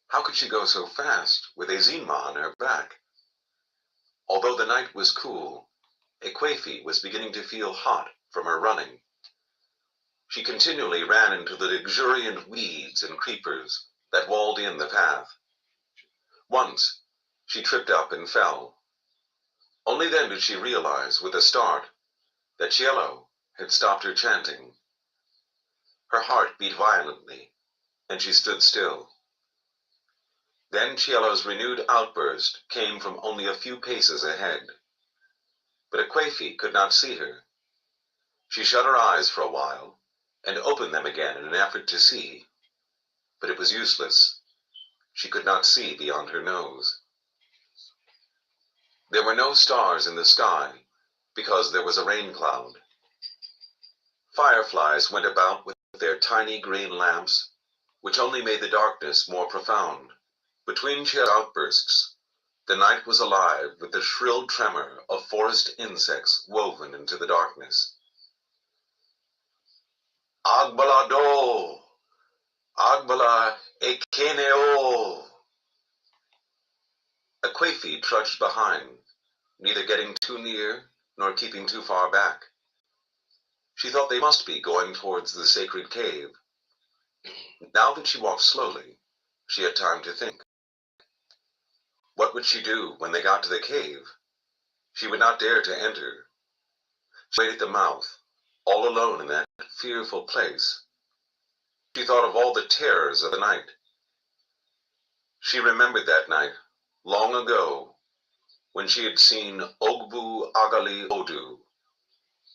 How could she go so fast with Ezinma on her back? Although the night was cool, Ekwefi was beginning to feel hot from her running. She continually ran into the luxuriant weeds and creepers that walled in the path. Once, she tripped up and fell. Only then did she realize, with a start, that Cielo had stopped her chanting. Her heart beat violently, and she stood still. Then Cielo's renewed outburst came from only a few paces ahead. But Ekwefi could not see her. She shut her eyes for a while, and opened them again in an effort to see. But it was useless. She could not see beyond her nose. There were no stars in the sky, because there was a rain cloud. Fireflies went about with their tiny green lamps, which only made the darkness more profound. Between Cielo's outbursts, the night was alive with the shrill tremor of forest insects woven into the darkness. "Agbala do! Agbala ekeneo!" Ekwefi trudged behind, neither getting too near nor keeping too far back. She thought they must be going towards the sacred cave. Now that she walked slowly, she had time to think. What would she do when they got to the cave? She would not dare to enter, She waited at the mouth, all alone in that fearful place. She thought of all the terrors of the night. She remembered that night, long ago, when she had seen Ogbu Agali Odu,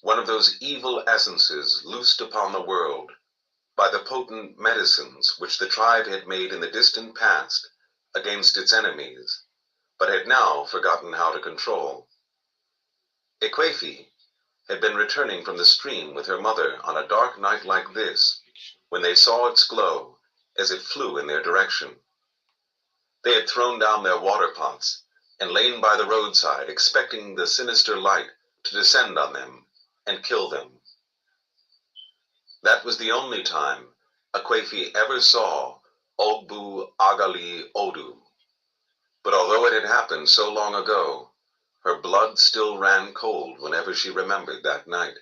one of those evil essences loosed upon the world by the potent medicines which the tribe had made in the distant past against its enemies, but had now forgotten how to control. Ikemefuna had been returning from the stream with her mother on a dark night like this, when they saw its glow as it flew in their direction. They had thrown down their water pots and lain by the roadside, expecting the sinister light to descend on them and kill them. That was the only time Ikemefuna ever saw Ogbu Agali Odu. But although it had happened so long ago, her blood still ran cold whenever she remembered that night.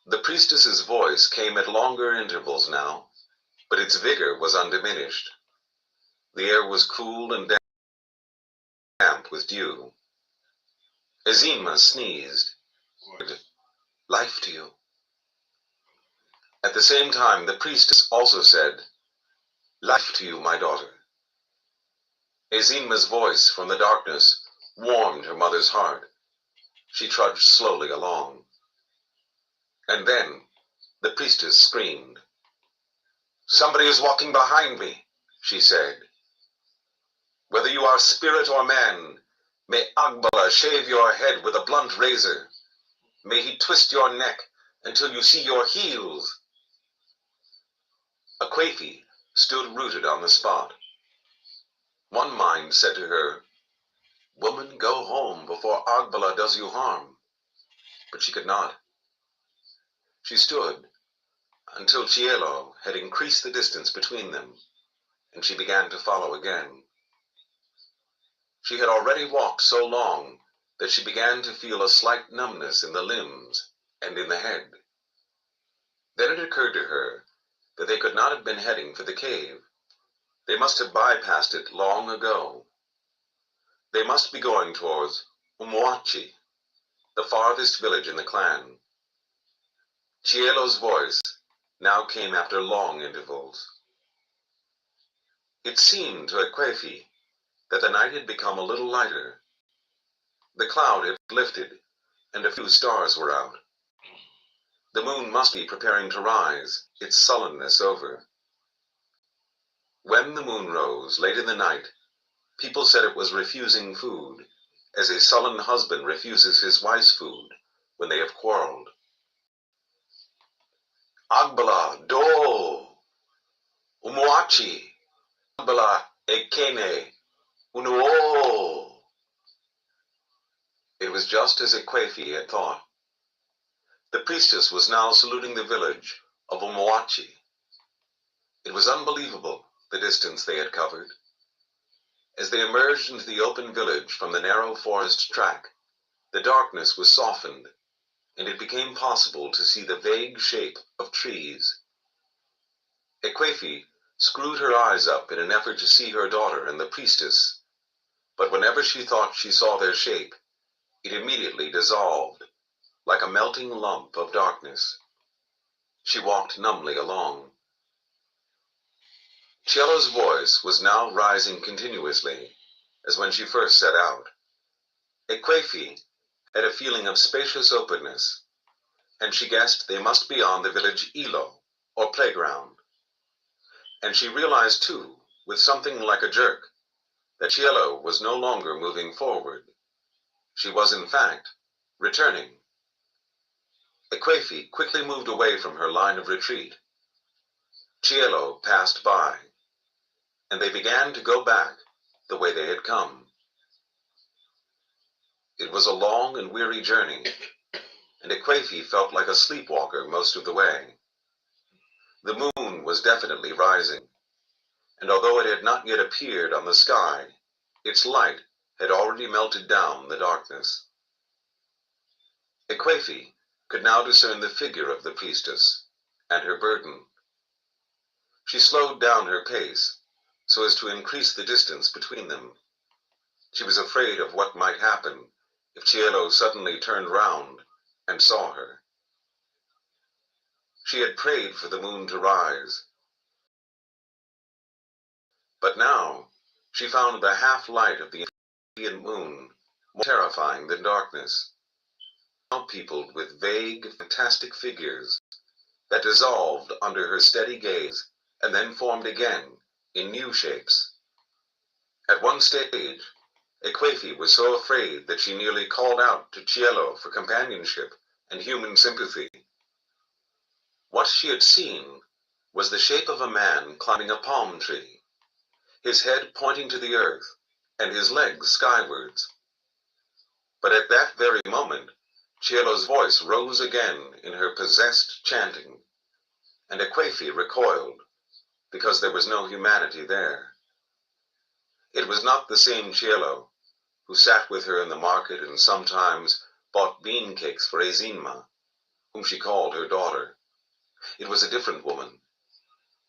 The priestess's voice came at longer intervals now, but its vigor was undiminished. The air was cool and damp with dew. Ezinma sneezed. "Life to you." At the same time, the priestess also said, "Life to you, my daughter." Ezinma's voice from the darkness warmed her mother's heart. She trudged slowly along. And then the priestess screamed. "Somebody is walking behind me," she said. "Whether you are spirit or man, may Agbala shave your head with a blunt razor. May he twist your neck until you see your heels." Ikemefuna stood rooted on the spot. One mind said to her, "Woman, go home before Agbala does you harm." But she could not. She stood until Chielo had increased the distance between them, and she began to follow again. She had already walked so long that she began to feel a slight numbness in the limbs and in the head. Then it occurred to her that they could not have been heading for the cave. They must have bypassed it long ago. They must be going towards Umuofia, the farthest village in the clan. Chielo's voice now came after long intervals. It seemed to Ikemefuna that the night had become a little lighter. The cloud had lifted, and a few stars were out. The moon must be preparing to rise, its sullenness over. When the moon rose, late in the night, people said it was refusing food, as a sullen husband refuses his wife's food when they have quarreled. "Agbala, do! Umuofia! Agbala, ekene, unuo!" It was just as Ikemefuna had thought. The priestess was now saluting the village of Umuofia. It was unbelievable, the distance they had covered. As they emerged into the open village from the narrow forest track, the darkness was softened, and it became possible to see the vague shape of trees. Ikemefuna screwed her eyes up in an effort to see her daughter and the priestess, but whenever she thought she saw their shape, it immediately dissolved, like a melting lump of darkness. She walked numbly along. Chielo's voice was now rising continuously, as when she first set out. Ikemefuna had a feeling of spacious openness, and she guessed they must be on the village Ilo, or playground. And she realized too, with something like a jerk, that Chielo was no longer moving forward. She was, in fact, returning. Ikemefuna quickly moved away from her line of retreat. Chielo passed by, and they began to go back the way they had come. It was a long and weary journey, and Ikemefuna felt like a sleepwalker most of the way. The moon was definitely rising, and although it had not yet appeared on the sky, its light had already melted down the darkness. Ikemefuna could now discern the figure of the priestess and her burden. She slowed down her pace so as to increase the distance between them. She was afraid of what might happen if Cielo suddenly turned round and saw her. She had prayed for the moon to rise, but now she found the half-light of the Indian moon more terrifying than darkness, now peopled with vague, fantastic figures that dissolved under her steady gaze and then formed again in new shapes. At one stage, Ekwefi was so afraid that she nearly called out to Cielo for companionship and human sympathy. What she had seen was the shape of a man climbing a palm tree, his head pointing to the earth and his legs skywards. But at that very moment, Cielo's voice rose again in her possessed chanting, and Ekwefi recoiled, because there was no humanity there. It was not the same Cielo who sat with her in the market and sometimes bought bean cakes for Ezinma, whom she called her daughter. It was a different woman,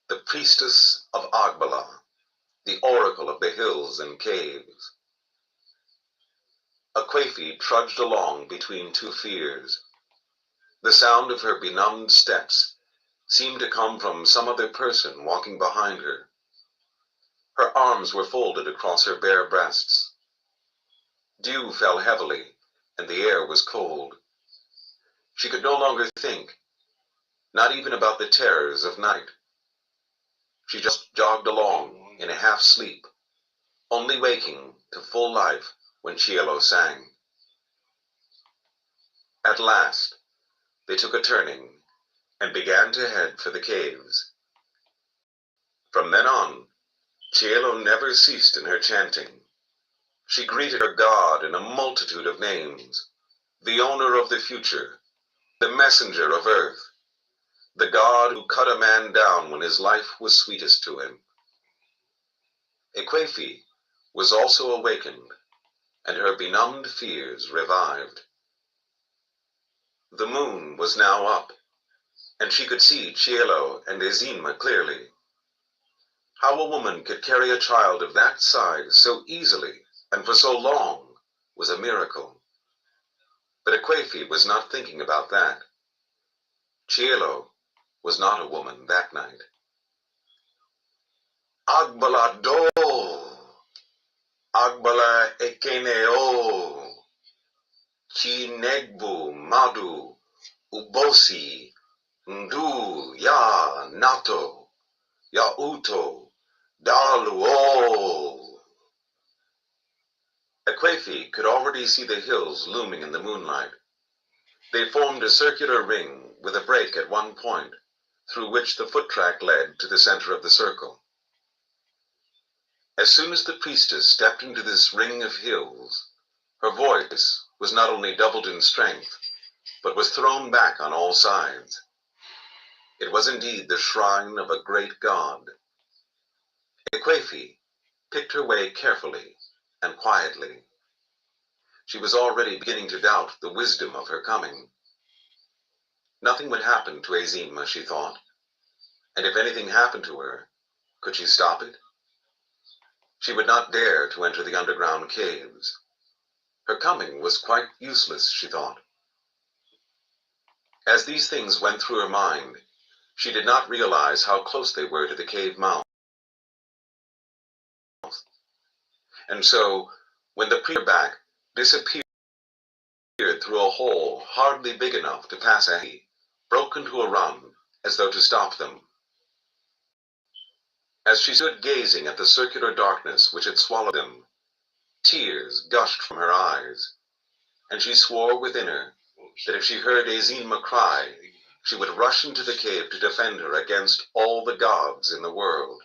the priestess of Agbala, the oracle of the hills and caves. Ekwefi trudged along between two fears. The sound of her benumbed steps seemed to come from some other person walking behind her. Her arms were folded across her bare breasts. Dew fell heavily, and the air was cold. She could no longer think, not even about the terrors of night. She just jogged along in a half-sleep, only waking to full life when Cielo sang. At last, they took a turning and began to head for the caves. From then on, Cielo never ceased in her chanting. She greeted her God in a multitude of names, the owner of the future, the messenger of earth, the God who cut a man down when his life was sweetest to him. Ekwefi was also awakened, and her benumbed fears revived. The moon was now up, and she could see Cielo and Ezinma clearly. How a woman could carry a child of that size so easily and for so long was a miracle. But Ekwefi was not thinking about that. Cielo was not a woman that night. Agbala do, Agbala ekeneo, Chinegbu madu, ubosi, ndu ya nato, ya uto, daluo. Ekwefi could already see the hills looming in the moonlight. They formed a circular ring with a break at one point, through which the foot track led to the center of the circle. As soon as the priestess stepped into this ring of hills, her voice was not only doubled in strength, but was thrown back on all sides. It was indeed the shrine of a great god. Ekwefi picked her way carefully and quietly. She was already beginning to doubt the wisdom of her coming. Nothing would happen to Ezinma, she thought, and if anything happened to her, could she stop it? She would not dare to enter the underground caves. Her coming was quite useless, she thought. As these things went through her mind, she did not realize how close they were to the cave mouth. And so, when the priest's back disappeared through a hole hardly big enough to pass a hay, broke into a run as though to stop them. As she stood gazing at the circular darkness which had swallowed them, tears gushed from her eyes, and she swore within her that if she heard Ezinma cry, she would rush into the cave to defend her against all the gods in the world.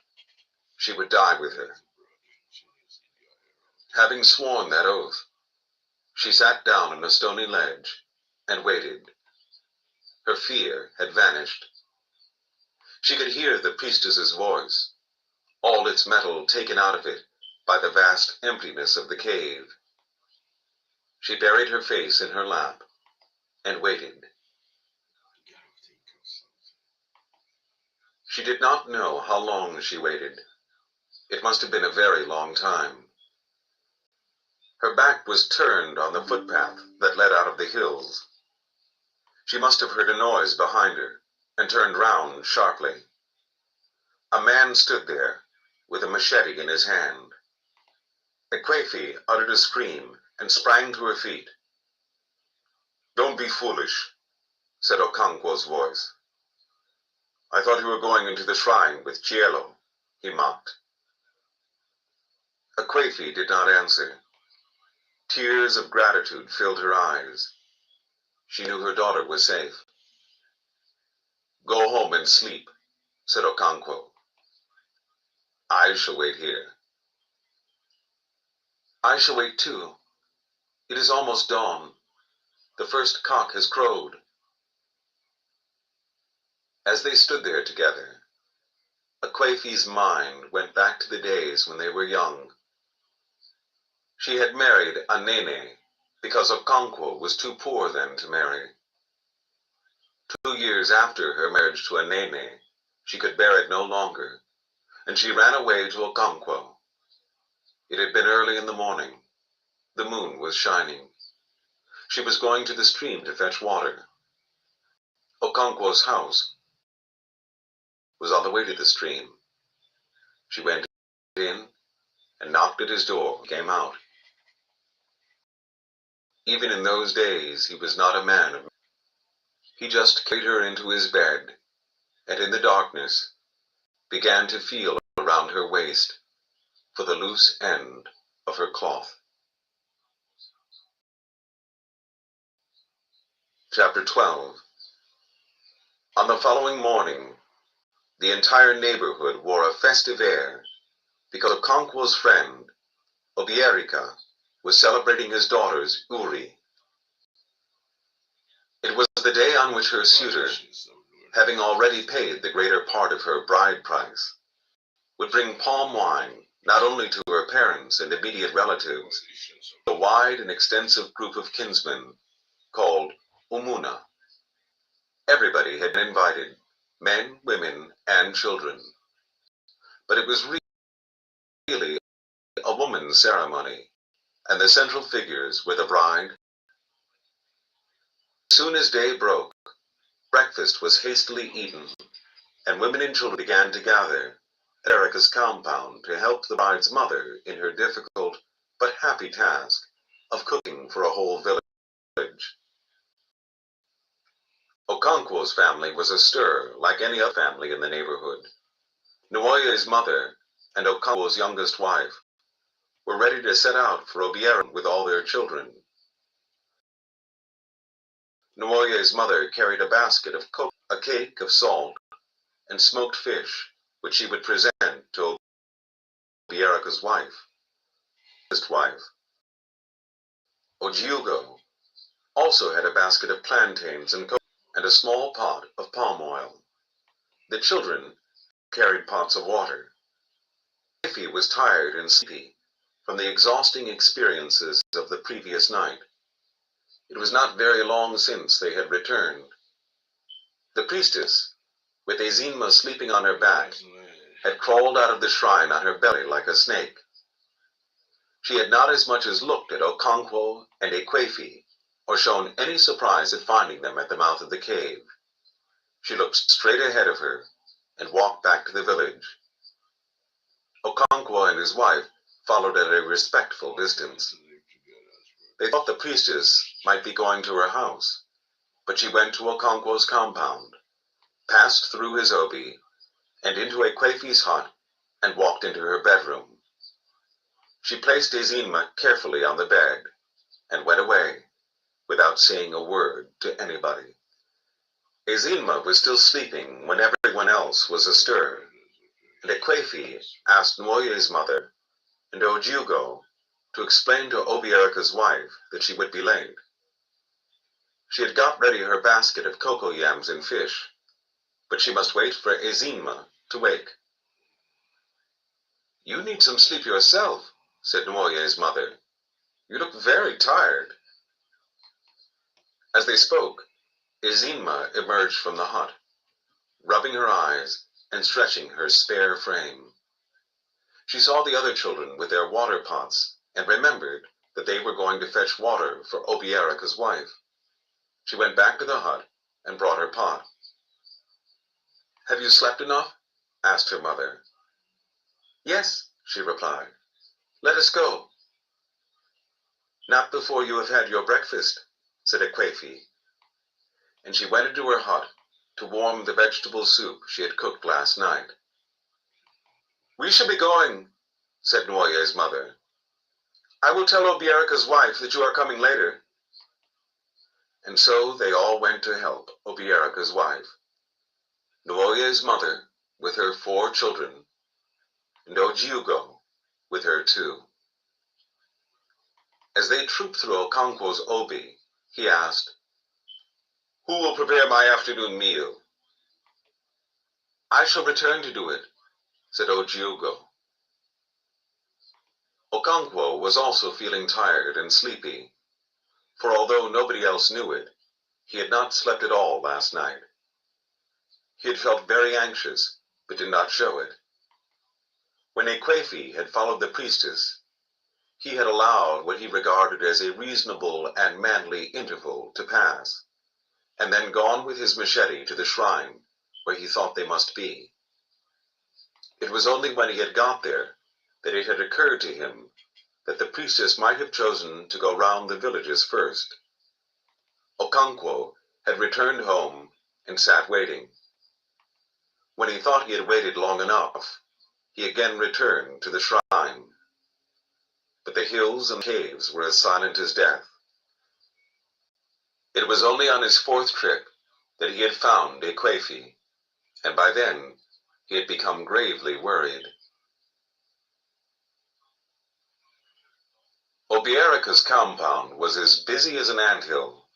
She would die with her. Having sworn that oath, she sat down on a stony ledge and waited. Her fear had vanished. She could hear the priestess's voice, all its metal taken out of it by the vast emptiness of the cave. She buried her face in her lap and waited. She did not know how long she waited. It must have been a very long time. Her back was turned on the footpath that led out of the hills. She must have heard a noise behind her and turned round sharply. A man stood there with a machete in his hand. Ekwefi uttered a scream and sprang to her feet. "Don't be foolish," said Okonkwo's voice. "I thought you were going into the shrine with Cielo," he mocked. Ekwefi did not answer. Tears of gratitude filled her eyes. She knew her daughter was safe. "Go home and sleep," said Okonkwo. "I shall wait here." "I shall wait too. It is almost dawn. The first cock has crowed." As they stood there together, Ekwefi's mind went back to the days when they were young. She had married Anene because Okonkwo was too poor then to marry. 2 years after her marriage to Anene, she could bear it no longer, and she ran away to Okonkwo. It had been early in the morning. The moon was shining. She was going to the stream to fetch water. Okonkwo's house was on the way to the stream. She went in and knocked at his door and came out. Even in those days, he was not a man of... He just carried her into his bed, and in the darkness began to feel around her waist for the loose end of her cloth. Chapter 12. On the following morning, the entire neighborhood wore a festive air because Okonkwo's friend, Obierika, was celebrating his daughter's Uri. It was the day on which her suitor, having already paid the greater part of her bride price, would bring palm wine not only to her parents and immediate relatives, but a wide and extensive group of kinsmen called Umuna. Everybody had been invited, men, women, and children. But it was really a woman's ceremony, and the central figures were the bride. As soon as day broke, breakfast was hastily eaten, and women and children began to gather at Erica's compound to help the bride's mother in her difficult but happy task of cooking for a whole village. Okonkwo's family was astir like any other family in the neighborhood. Nwoye's mother and Okonkwo's youngest wife were ready to set out for Obiera with all their children. Nwoye's mother carried a basket of cocoa, a cake of salt, and smoked fish, which she would present to Obiera's wife. Ojiugo also had a basket of plantains and cocoa and a small pot of palm oil. The children carried pots of water. Ifi was tired and sleepy from the exhausting experiences of the previous night. It was not very long since they had returned. The priestess, with Ezinma sleeping on her back, had crawled out of the shrine on her belly like a snake. She had not as much as looked at Okonkwo and Ekwefi, or shown any surprise at finding them at the mouth of the cave. She looked straight ahead of her and walked back to the village. Okonkwo and his wife followed at a respectful distance. They thought the priestess might be going to her house, but she went to Okonkwo's compound, passed through his obi, and into Ekwefi's hut, and walked into her bedroom. She placed Ezinma carefully on the bed, and went away, without saying a word to anybody. Ezinma was still sleeping when everyone else was astir, and Ekwefi asked Nwoye's mother and Ojiugo to explain to Obiera's wife that she would be late. She had got ready her basket of cocoa yams and fish, but she must wait for Ezinma to wake. "You need some sleep yourself," said Nwoye's mother. "You look very tired." As they spoke, Ezinma emerged from the hut, rubbing her eyes and stretching her spare frame. She saw the other children with their water pots and remembered that they were going to fetch water for Obiaraka's wife. She went back to the hut and brought her pot. "Have you slept enough?" asked her mother. "Yes," she replied. "Let us go." "Not before you have had your breakfast," said Ekwefi, and she went into her hut to warm the vegetable soup she had cooked last night. "We shall be going," said Nwoye's mother. "I will tell Obiaraka's wife that you are coming later." And so they all went to help Obiaraka's wife, Nwoye's mother with her 4 children, and Ojiugo with her 2. As they trooped through Okonkwo's obi, he asked, "Who will prepare my afternoon meal?" "I shall return to do it," said Ojiugo. Okonkwo was also feeling tired and sleepy, for although nobody else knew it, he had not slept at all last night. He had felt very anxious, but did not show it. When Ekwefi had followed the priestess, he had allowed what he regarded as a reasonable and manly interval to pass, and then gone with his machete to the shrine where he thought they must be. It was only when he had got there that it had occurred to him that the priestess might have chosen to go round the villages first. Okonkwo had returned home and sat waiting. When he thought he had waited long enough, he again returned to the shrine. But the hills and caves were as silent as death. It was only on his 4th trip that he had found Ekwefi, and by then he had become gravely worried. Obiaraka's compound was as busy as an anthill.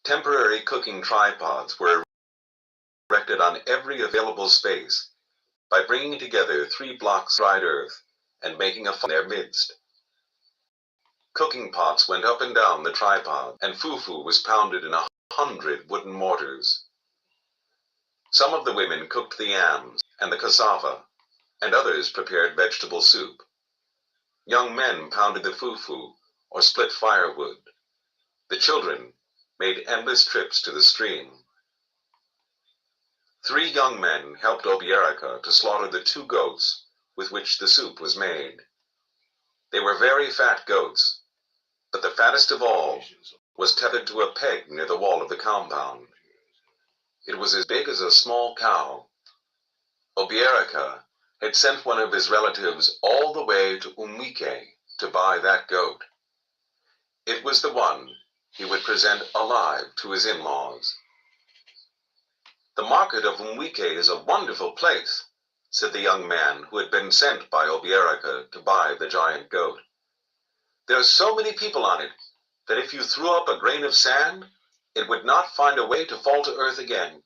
Temporary cooking tripods were erected on every available space by bringing together 3 blocks of dried earth and making a fire in their midst. Cooking pots went up and down the tripod, and fufu was pounded in 100 wooden mortars. Some of the women cooked the yams and the cassava, and others prepared vegetable soup. Young men pounded the fufu or split firewood. The children made endless trips to the stream. 3 young men helped Obiaraka to slaughter the 2 goats with which the soup was made. They were very fat goats, but the fattest of all was tethered to a peg near the wall of the compound. It was as big as a small cow. Obiaraka had sent one of his relatives all the way to Nwoye to buy that goat. It was the one he would present alive to his in-laws. "The market of Nwoye is a wonderful place," said the young man who had been sent by Obiaraka to buy the giant goat. "There are so many people on it that if you threw up a grain of sand, it would not find a way to fall to earth again."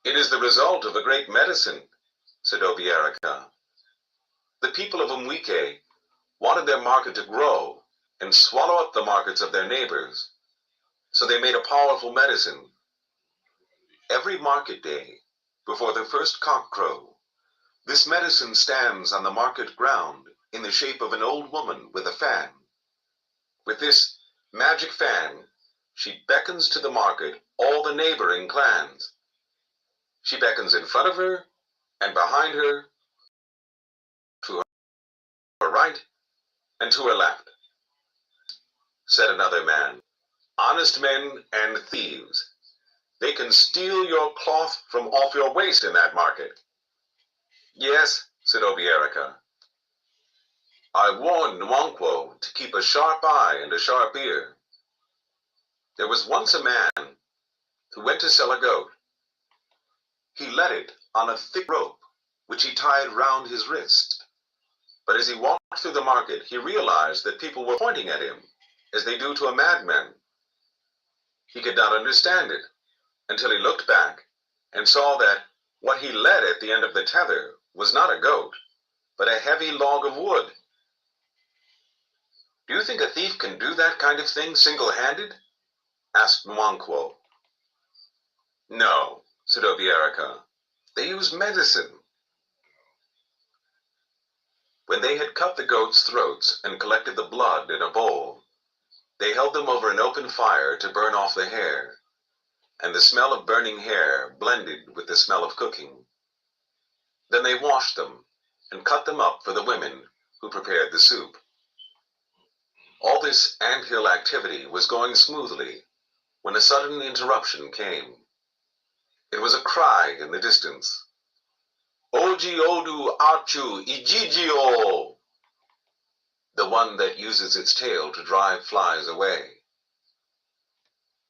"It is the result of a great medicine," said Obiaraka. "The people of Nwoye wanted their market to grow and swallow up the markets of their neighbors, so they made a powerful medicine. Every market day, before the first cock crow, this medicine stands on the market ground in the shape of an old woman with a fan. With this magic fan, she beckons to the market all the neighboring clans. She beckons in front of her and behind her, to her right and to her left," said another man. "Honest men and thieves. They can steal your cloth from off your waist in that market." "Yes," said Obiaraka. "I warned Nwonkwo to keep a sharp eye and a sharp ear. There was once a man who went to sell a goat. He led it on a thick rope, which he tied round his wrist. But as he walked through the market, he realized that people were pointing at him, as they do to a madman. He could not understand it, until he looked back and saw that what he led at the end of the tether was not a goat, but a heavy log of wood." "Do you think a thief can do that kind of thing single-handed?" asked Nwonkwo. "No," said Obiaraka. "They use medicine." When they had cut the goats' throats and collected the blood in a bowl, they held them over an open fire to burn off the hair, and the smell of burning hair blended with the smell of cooking. Then they washed them and cut them up for the women who prepared the soup. All this anthill activity was going smoothly when a sudden interruption came. It was a cry in the distance. Oji odu achu ijijio! The one that uses its tail to drive flies away.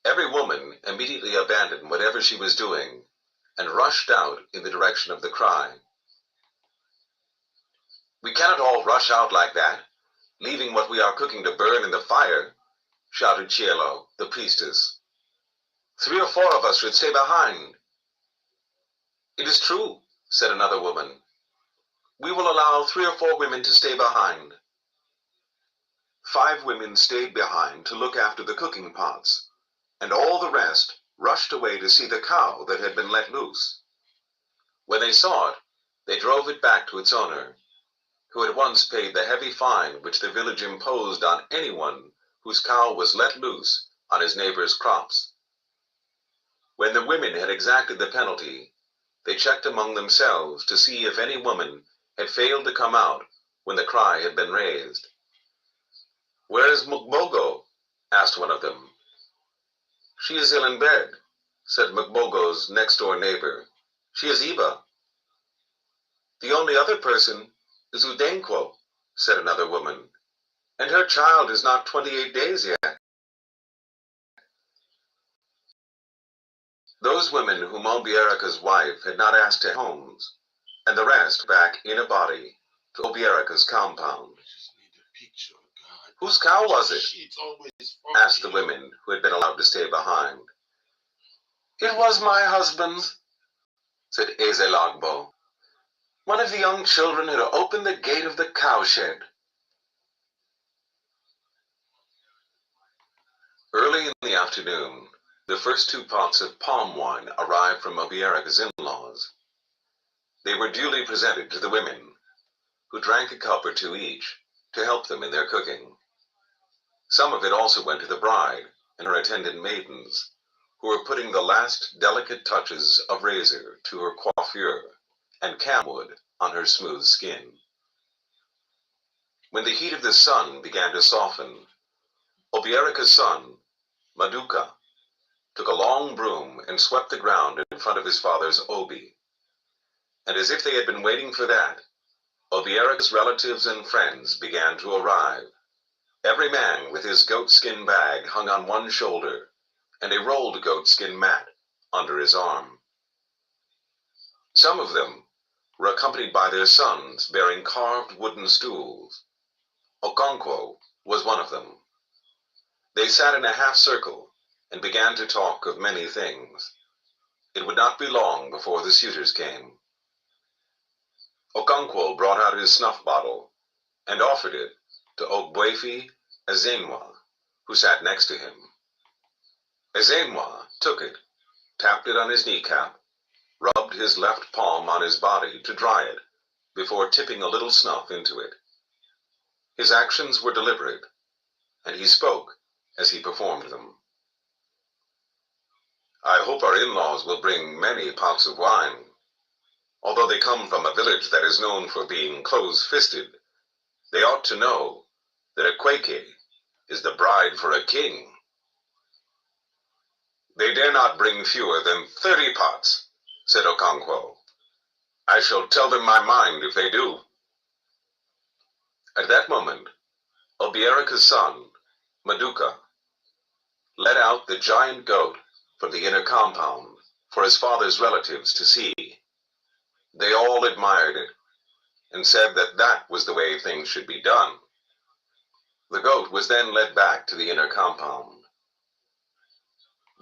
Every woman immediately abandoned whatever she was doing and rushed out in the direction of the cry. We cannot all rush out like that, leaving what we are cooking to burn in the fire, shouted Cielo, the priestess. 3 or 4 of us should stay behind. It is true, said another woman. We will allow 3 or 4 women to stay behind. 5 women stayed behind to look after the cooking pots, and all the rest rushed away to see the cow that had been let loose. When they saw it, they drove it back to its owner, who at once paid the heavy fine which the village imposed on anyone whose cow was let loose on his neighbor's crops. When the women had exacted the penalty, they checked among themselves to see if any woman had failed to come out when the cry had been raised. Where is Mukbogo? Asked one of them. She is ill in bed, said Mukbogo's next-door neighbor. She is Iba. The only other person is Udenkwo, said another woman, and her child is not 28 days yet. Those women whom Obieraka's wife had not asked to homes, and the rest back in a body to Obieraka's compound. Whose cow was it? Asked the women who had been allowed to stay behind. It was my husband's, said Ezelagbo. One of the young children had opened the gate of the cowshed. Early in the afternoon, the first 2 pots of palm wine arrived from Obieraka's in-laws. They were duly presented to the women, who drank a cup or 2 each to help them in their cooking. Some of it also went to the bride and her attendant maidens, who were putting the last delicate touches of razor to her coiffure and camwood on her smooth skin. When the heat of the sun began to soften, Obieraka's son, Maduka, took a long broom and swept the ground in front of his father's obi. And as if they had been waiting for that, Obieraka's relatives and friends began to arrive, every man with his goatskin bag hung on one shoulder and a rolled goatskin mat under his arm. Some of them were accompanied by their sons bearing carved wooden stools. Okonkwo was one of them. They sat in a half circle and began to talk of many things. It would not be long before the suitors came. Okonkwo brought out his snuff bottle and offered it to Ogbuefi Ezenwa, who sat next to him. Ezenwa took it, tapped it on his kneecap, rubbed his left palm on his body to dry it before tipping a little snuff into it. His actions were deliberate, and he spoke as he performed them. I hope our in-laws will bring many pots of wine. Although they come from a village that is known for being close-fisted, they ought to know that a Kweke is the bride for a king. They dare not bring fewer than 30 pots, said Okonkwo. I shall tell them my mind if they do. At that moment, Obieraka's son, Maduka, led out the giant goat from the inner compound for his father's relatives to see. They all admired it and said that that was the way things should be done. The goat was then led back to the inner compound.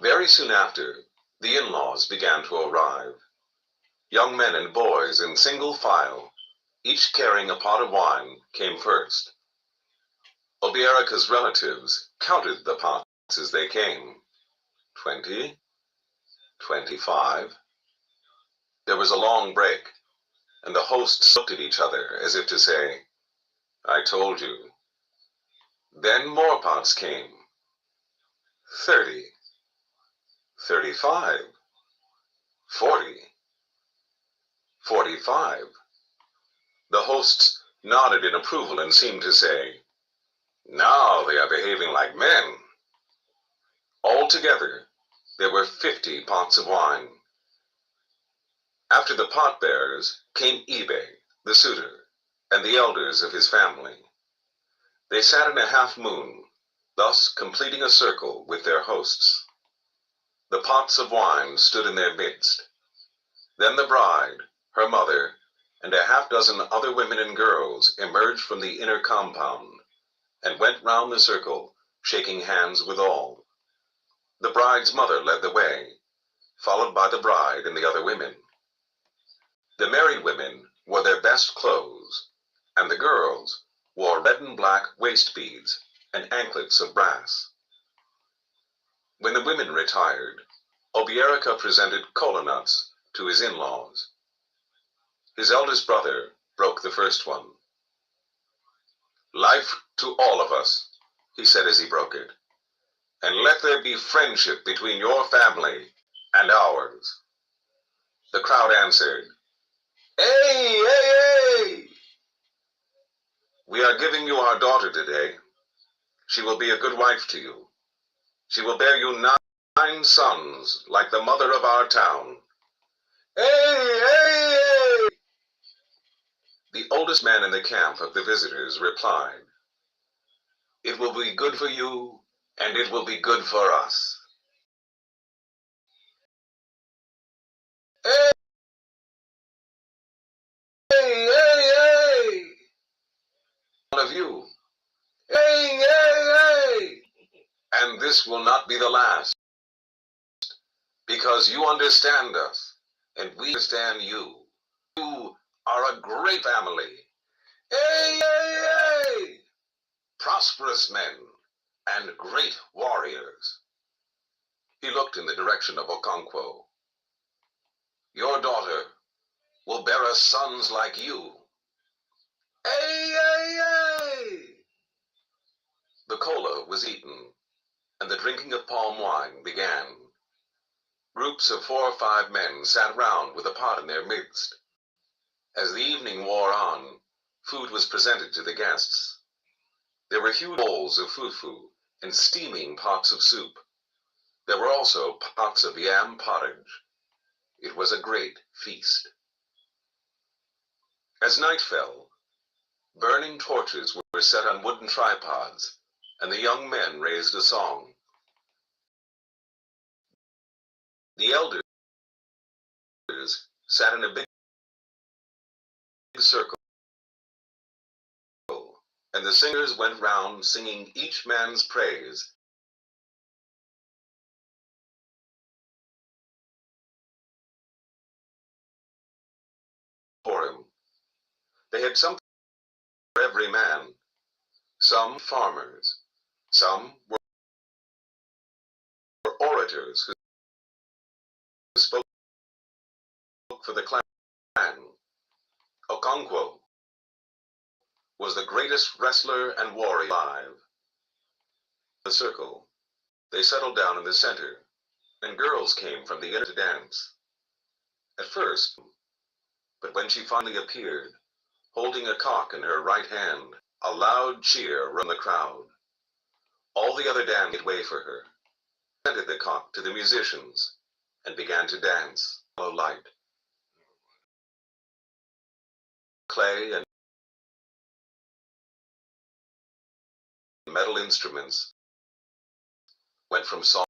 Very soon after, the in-laws began to arrive. Young men and boys in single file, each carrying a pot of wine, came first. Obieraka's relatives counted the pots as they came. 20, 25. There was a long break, and the hosts looked at each other as if to say, I told you. Then more pots came. 30, 35, 40, 45. The hosts nodded in approval and seemed to say, "Now they are behaving like men." Altogether, there were 50 pots of wine. After the pot bearers came Ibe, the suitor, and the elders of his family. They sat in a half moon, thus completing a circle with their hosts. The pots of wine stood in their midst. Then the bride, her mother, and a half-dozen other women and girls emerged from the inner compound and went round the circle, shaking hands with all. The bride's mother led the way, followed by the bride and the other women. The married women wore their best clothes, and the girls wore red and black waist beads and anklets of brass. When the women retired, Obierica presented kola nuts to his in-laws. His eldest brother broke the first one. "Life to all of us," he said as he broke it, "and let there be friendship between your family and ours." The crowd answered, "Hey, hey, hey! We are giving you our daughter today. She will be a good wife to you. She will bear you 9 sons, like the mother of our town." Hey, hey, hey! The oldest man in the camp of the visitors replied, "It will be good for you, and it will be good for us." Hey, hey, hey, hey! One of you. Hey, hey, hey! And this will not be the last, because you understand us, and we understand you. You are a great family. Hey, hey, hey! Prosperous men and great warriors. He looked in the direction of Okonkwo. "Your daughter will bear us sons like you." Hey, hey, hey! The cola was eaten, and the drinking of palm wine began. Groups of 4 or 5 men sat round with a pot in their midst. As the evening wore on, food was presented to the guests. There were huge bowls of fufu and steaming pots of soup. There were also pots of yam pottage. It was a great feast. As night fell, burning torches were set on wooden tripods, and the young men raised a song. The elders sat in a big circle, and the singers went round singing each man's praise. For him, they had something for every man. Some farmers, some were orators who spoke for the clan. Okonkwo was the greatest wrestler and warrior alive. The circle, they settled down in the center, and girls came from the inner to dance. At first, but when she finally appeared, holding a cock in her right hand, a loud cheer ran the crowd. All the other danced made way for her, presented the cock to the musicians, and began to dance. Low light, clay, and metal instruments went from song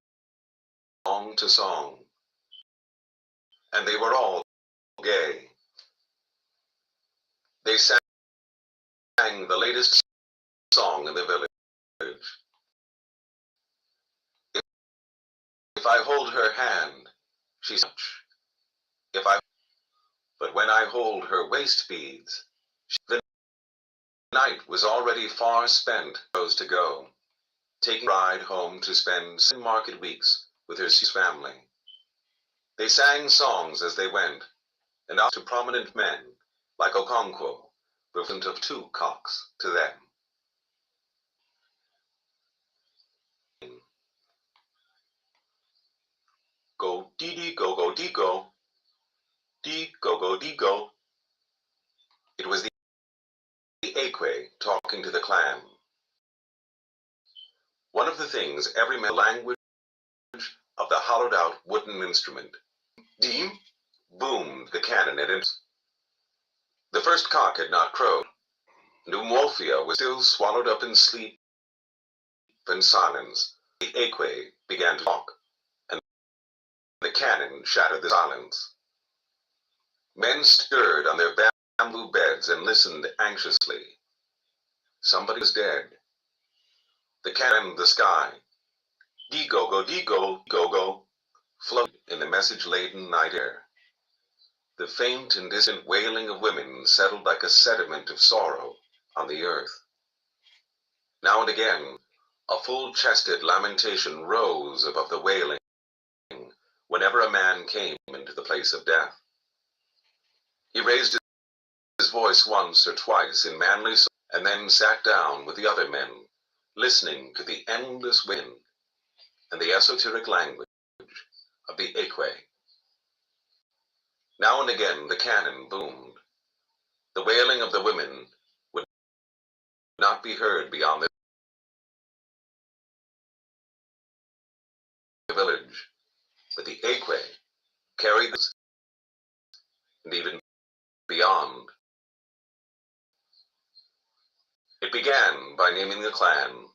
to song, and they were all gay. They sang the latest song in the village. If I hold her hand, she's much. But when I hold her waist beads, the night was already far spent. Chose to go, taking a ride home to spend 7 market weeks with her family. They sang songs as they went, and out to prominent men like Okonkwo, the equivalent of 2 cocks to them. Ekwe talking to the clan. One of the things every man language of the hollowed-out wooden instrument. Deem, boomed the cannon at him. The first cock had not crowed, and Umuofia was still swallowed up in sleep and silence. The Ekwe began to talk, and the cannon shattered the silence. Men stirred on their bamboo beds and listened anxiously. Somebody was dead. The cannon in the sky, dee-go-go, dee-go-go, floated in the message-laden night air. The faint and distant wailing of women settled like a sediment of sorrow on the earth. Now and again, a full-chested lamentation rose above the wailing whenever a man came into the place of death. He raised his voice once or twice in manly song, and then sat down with the other men, listening to the endless wind and the esoteric language of the Ekwe. Now and again the cannon boomed. The wailing of the women would not be heard beyond the village, but the Ekwe carried this, and even beyond. It began by naming the clan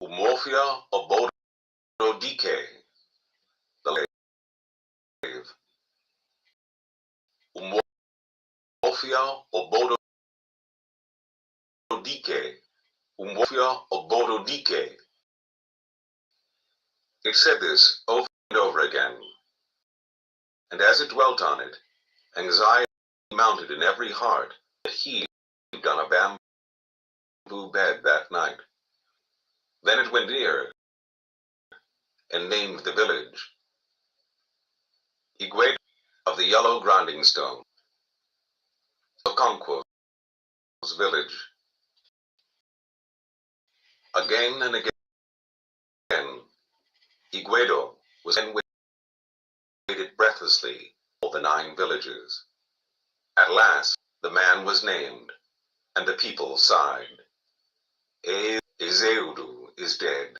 Umuofia Obodo Dike, the slave. Umuofia Obodo Dike, Umuofia Obodo Dike. It said this over and over again, and as it dwelt on it, anxiety mounted in every heart that heaved on a bamboo bed that night. Then it went near and named the village Igwe of the yellow grinding stone, Okonkwo's village. Again and again, Igwedo was then waited breathlessly for the 9 villages. At last, the man was named, and the people sighed. Ezeudu is dead.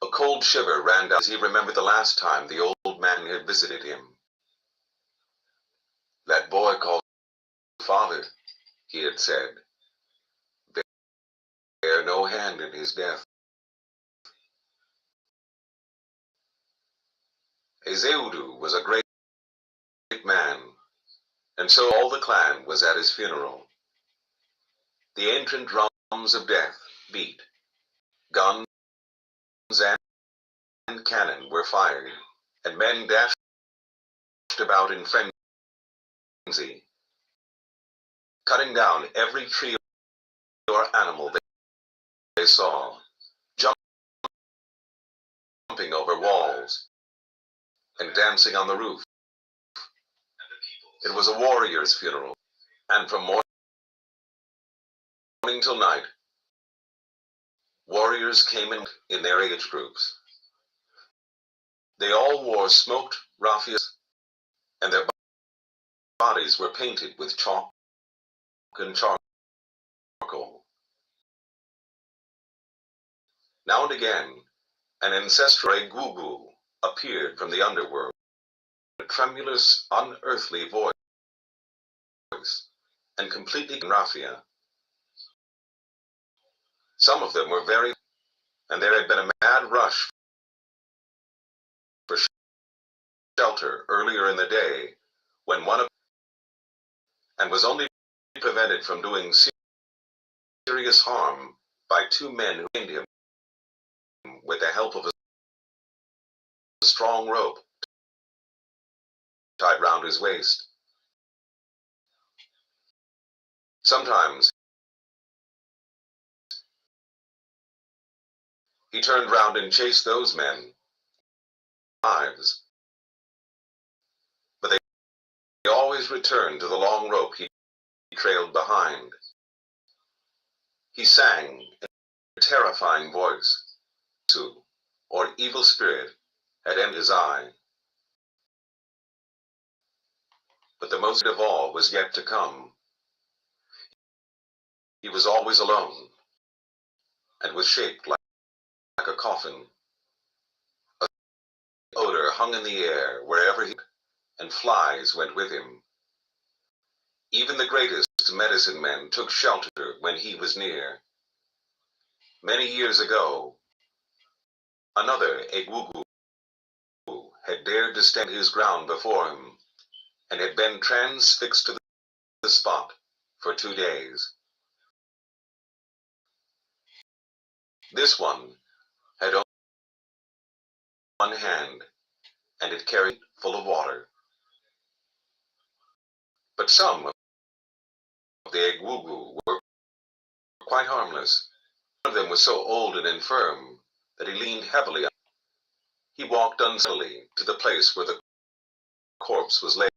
A cold shiver ran down as he remembered the last time the old man had visited him. That boy called father, he had said, bear no hand in his death. Ezeudu was a great man, and so all the clan was at his funeral. The ancient drums of death beat. Guns and cannon were fired, and men dashed about in frenzy, cutting down every tree or animal they saw, jumping over walls, and dancing on the roof. It was a warrior's funeral, and from morning till night, warriors came in their age groups. They all wore smoked raffias, and their bodies were painted with chalk and charcoal. Now and again, an ancestral gugu appeared from the underworld, a tremulous, unearthly voice, and completely raffia. Some of them were very, and there had been a mad rush for shelter earlier in the day, when one of and was only prevented from doing serious harm by 2 men who chained him with the help of a strong rope tied round his waist. Sometimes he turned round and chased those men, lives, but they always returned to the long rope he trailed behind. He sang in a terrifying voice, or evil spirit had entered his eye. But the most of all was yet to come. He was always alone, and was shaped like a coffin. A odor hung in the air wherever he went, and flies went with him. Even the greatest medicine men took shelter when he was near. Many years ago, another Egwugu had dared to stand his ground before him, and had been transfixed to the spot for 2 days. This one had only one hand, and it carried full of water. But some of the Egwugu were quite harmless. One of them was so old and infirm that he leaned heavily on. He walked unsteadily to the place where the corpse was laid,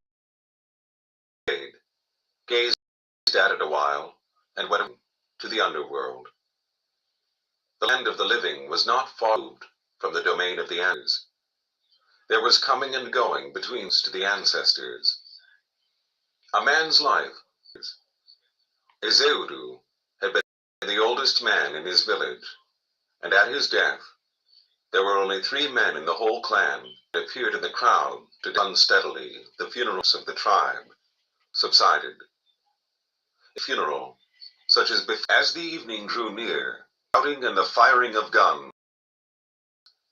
gazed at it a while, and went to the underworld. The land of the living was not far removed from the domain of the ancestors. There was coming and going between us to the ancestors. A man's life. Ezeudu had been the oldest man in his village, and at his death, there were only 3 men in the whole clan that appeared in the crowd to unsteadily. The funerals of the tribe subsided. A funeral, such as before. As the evening drew near, shouting and the firing of guns,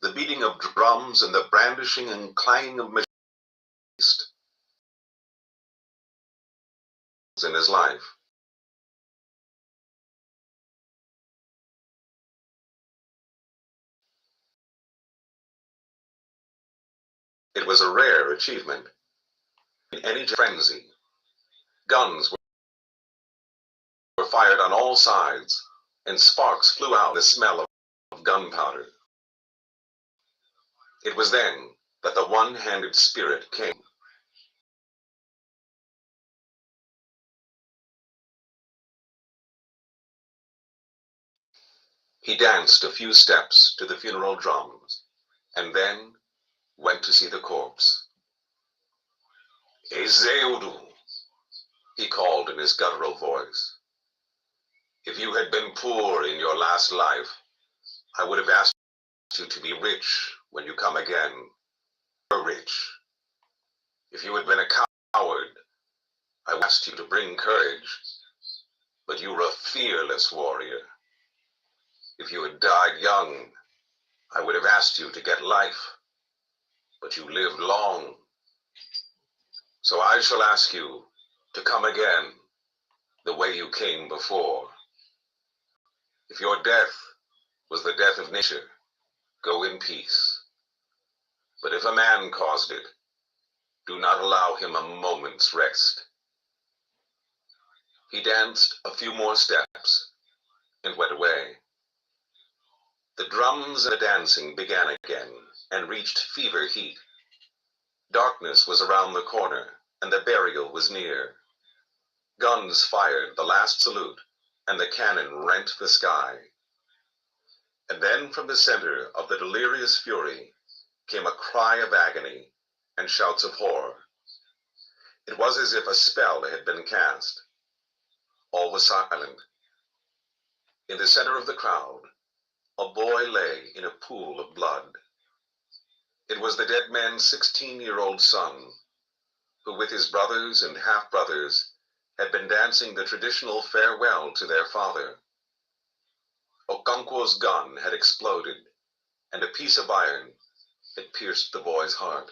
the beating of drums and the brandishing and clanging of machines in his life. It was a rare achievement. In any frenzy, guns were fired on all sides, and sparks flew out. The smell of gunpowder. It was then that the one-handed spirit came. He danced a few steps to the funeral drums, and then went to see the corpse. Ezeudu, he called in his guttural voice. If you had been poor in your last life, I would have asked you to be rich when you come again. You're rich. If you had been a coward, I asked you to bring courage, but you were a fearless warrior. If you had died young, I would have asked you to get life, but you lived long. So I shall ask you to come again the way you came before. If your death was the death of nature, go in peace. But if a man caused it, do not allow him a moment's rest. He danced a few more steps and went away. The drums and the dancing began again and reached fever heat. Darkness was around the corner, and the burial was near. Guns fired the last salute, and the cannon rent the sky. And then from the center of the delirious fury came a cry of agony and shouts of horror. It was as if a spell had been cast. All was silent. In the center of the crowd, a boy lay in a pool of blood. It was the dead man's 16-year-old son, who with his brothers and half-brothers had been dancing the traditional farewell to their father. Okonkwo's gun had exploded, and a piece of iron had pierced the boy's heart.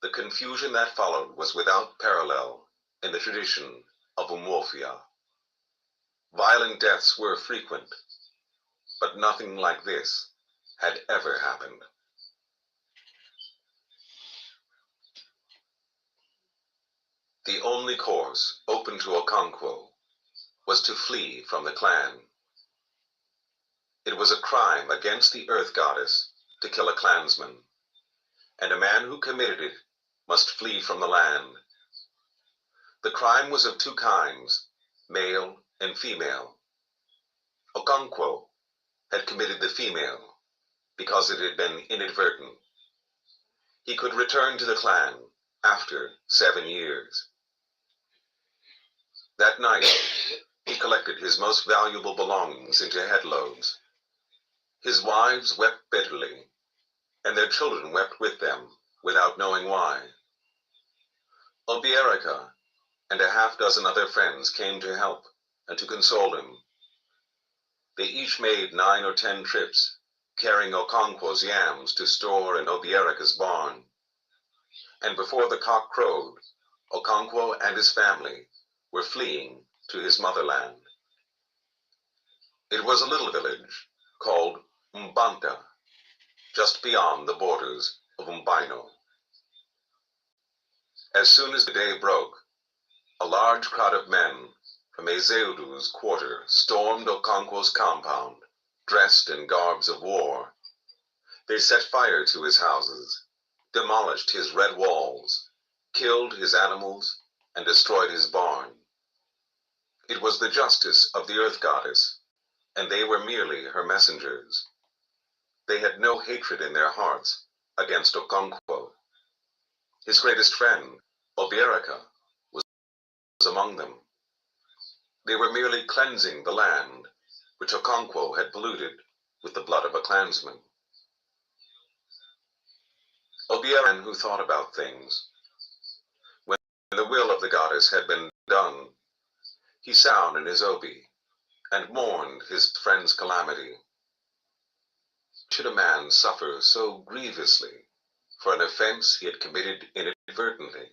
The confusion that followed was without parallel in the tradition of Umuofia. Violent deaths were frequent, but nothing like this had ever happened. The only course open to Okonkwo was to flee from the clan. It was a crime against the earth goddess to kill a clansman, and a man who committed it must flee from the land. The crime was of 2 kinds, male and female. Okonkwo had committed the female because it had been inadvertent. He could return to the clan after 7 years. That night, he collected his most valuable belongings into headloads. His wives wept bitterly, and their children wept with them, without knowing why. Obierica and a half-dozen other friends came to help and to console him. They each made 9 or 10 trips, carrying Okonkwo's yams to store in Obierica's barn. And before the cock crowed, Okonkwo and his family were fleeing to his motherland. It was a little village called Mbanta, just beyond the borders of Umbaino. As soon as the day broke, a large crowd of men from Ezeudu's quarter stormed Okonkwo's compound, dressed in garbs of war. They set fire to his houses, demolished his red walls, killed his animals, and destroyed his barn. It was the justice of the earth goddess, and they were merely her messengers. They had no hatred in their hearts against Okonkwo. His greatest friend, Obierica, was among them. They were merely cleansing the land, which Okonkwo had polluted with the blood of a clansman. Obierica, who thought about things. When the will of the goddess had been done, he sat down in his obi and mourned his friend's calamity. Should a man suffer so grievously for an offense he had committed inadvertently?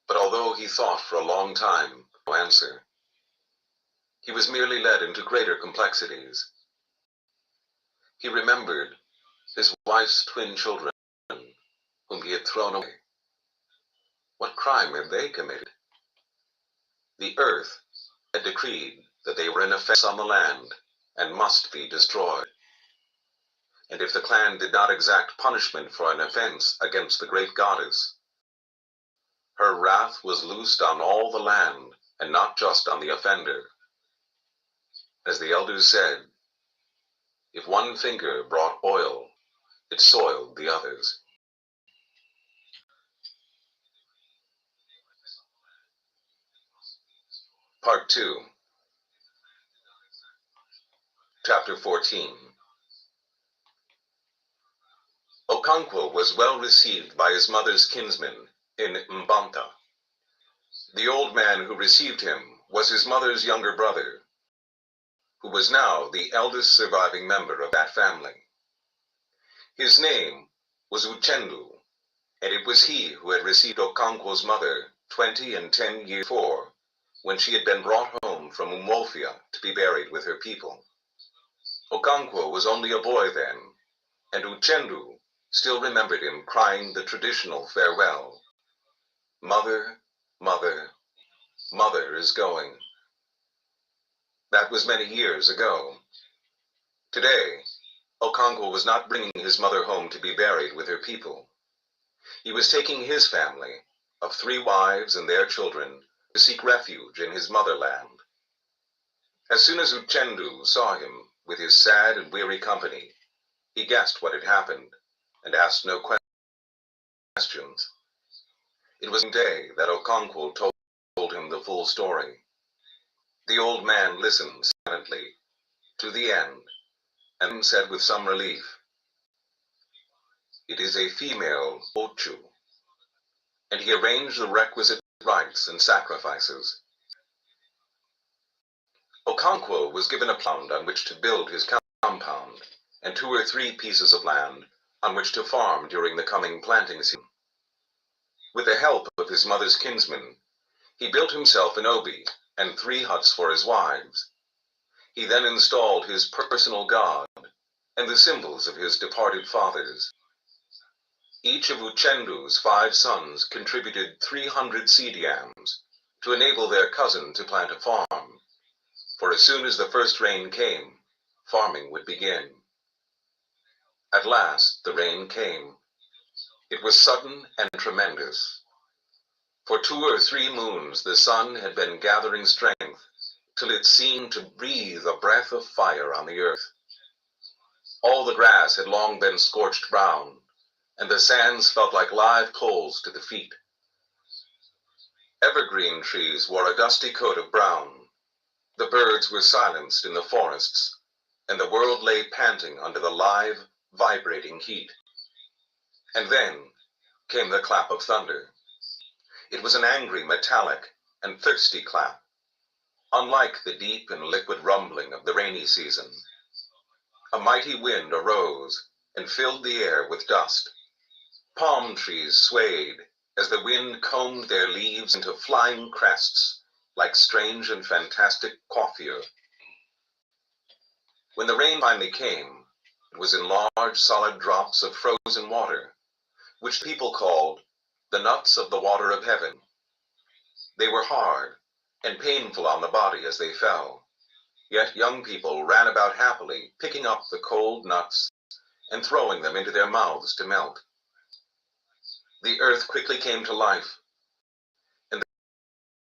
But although he thought for a long time, no answer. He was merely led into greater complexities. He remembered his wife's twin children, whom he had thrown away. What crime had they committed? The earth had decreed that they were an offense on the land and must be destroyed. And if the clan did not exact punishment for an offense against the great goddess, her wrath was loosed on all the land and not just on the offender. As the elders said, if one finger brought oil, it soiled the others. Part 2. Chapter 14. Okonkwo was well received by his mother's kinsmen in Mbanta. The old man who received him was his mother's younger brother, who was now the eldest surviving member of that family. His name was Uchendu, and it was he who had received Okonkwo's mother 20 and 10 years before, when she had been brought home from Umuofia to be buried with her people. Okonkwo was only a boy then, and Uchendu still remembered him crying the traditional farewell. Mother, mother, mother is going. That was many years ago. Today, Okonkwo was not bringing his mother home to be buried with her people. He was taking his family, of 3 wives and their children, to seek refuge in his motherland. As soon as Uchendu saw him with his sad and weary company, he guessed what had happened and asked no questions. It was one day that Okonkwo told him the full story. The old man listened silently to the end and said with some relief, "It is a female Ochu," and he arranged the requisite rites and sacrifices. Okonkwo was given a pound on which to build his compound, and 2 or 3 pieces of land on which to farm during the coming planting season. With the help of his mother's kinsmen, he built himself an obi and 3 huts for his wives. He then installed his personal god and the symbols of his departed fathers. Each of Uchendu's 5 sons contributed 300 seed yams to enable their cousin to plant a farm, for as soon as the first rain came, farming would begin. At last the rain came. It was sudden and tremendous. For 2 or 3 moons the sun had been gathering strength till it seemed to breathe a breath of fire on the earth. All the grass had long been scorched brown, and the sands felt like live coals to the feet. Evergreen trees wore a dusty coat of brown. The birds were silenced in the forests, and the world lay panting under the live, vibrating heat. And then came the clap of thunder. It was an angry, metallic, and thirsty clap, unlike the deep and liquid rumbling of the rainy season. A mighty wind arose and filled the air with dust. Palm trees swayed as the wind combed their leaves into flying crests like strange and fantastic coiffure. When the rain finally came, it was in large solid drops of frozen water, which people called the nuts of the water of heaven. They were hard and painful on the body as they fell, yet young people ran about happily, picking up the cold nuts and throwing them into their mouths to melt. The earth quickly came to life, and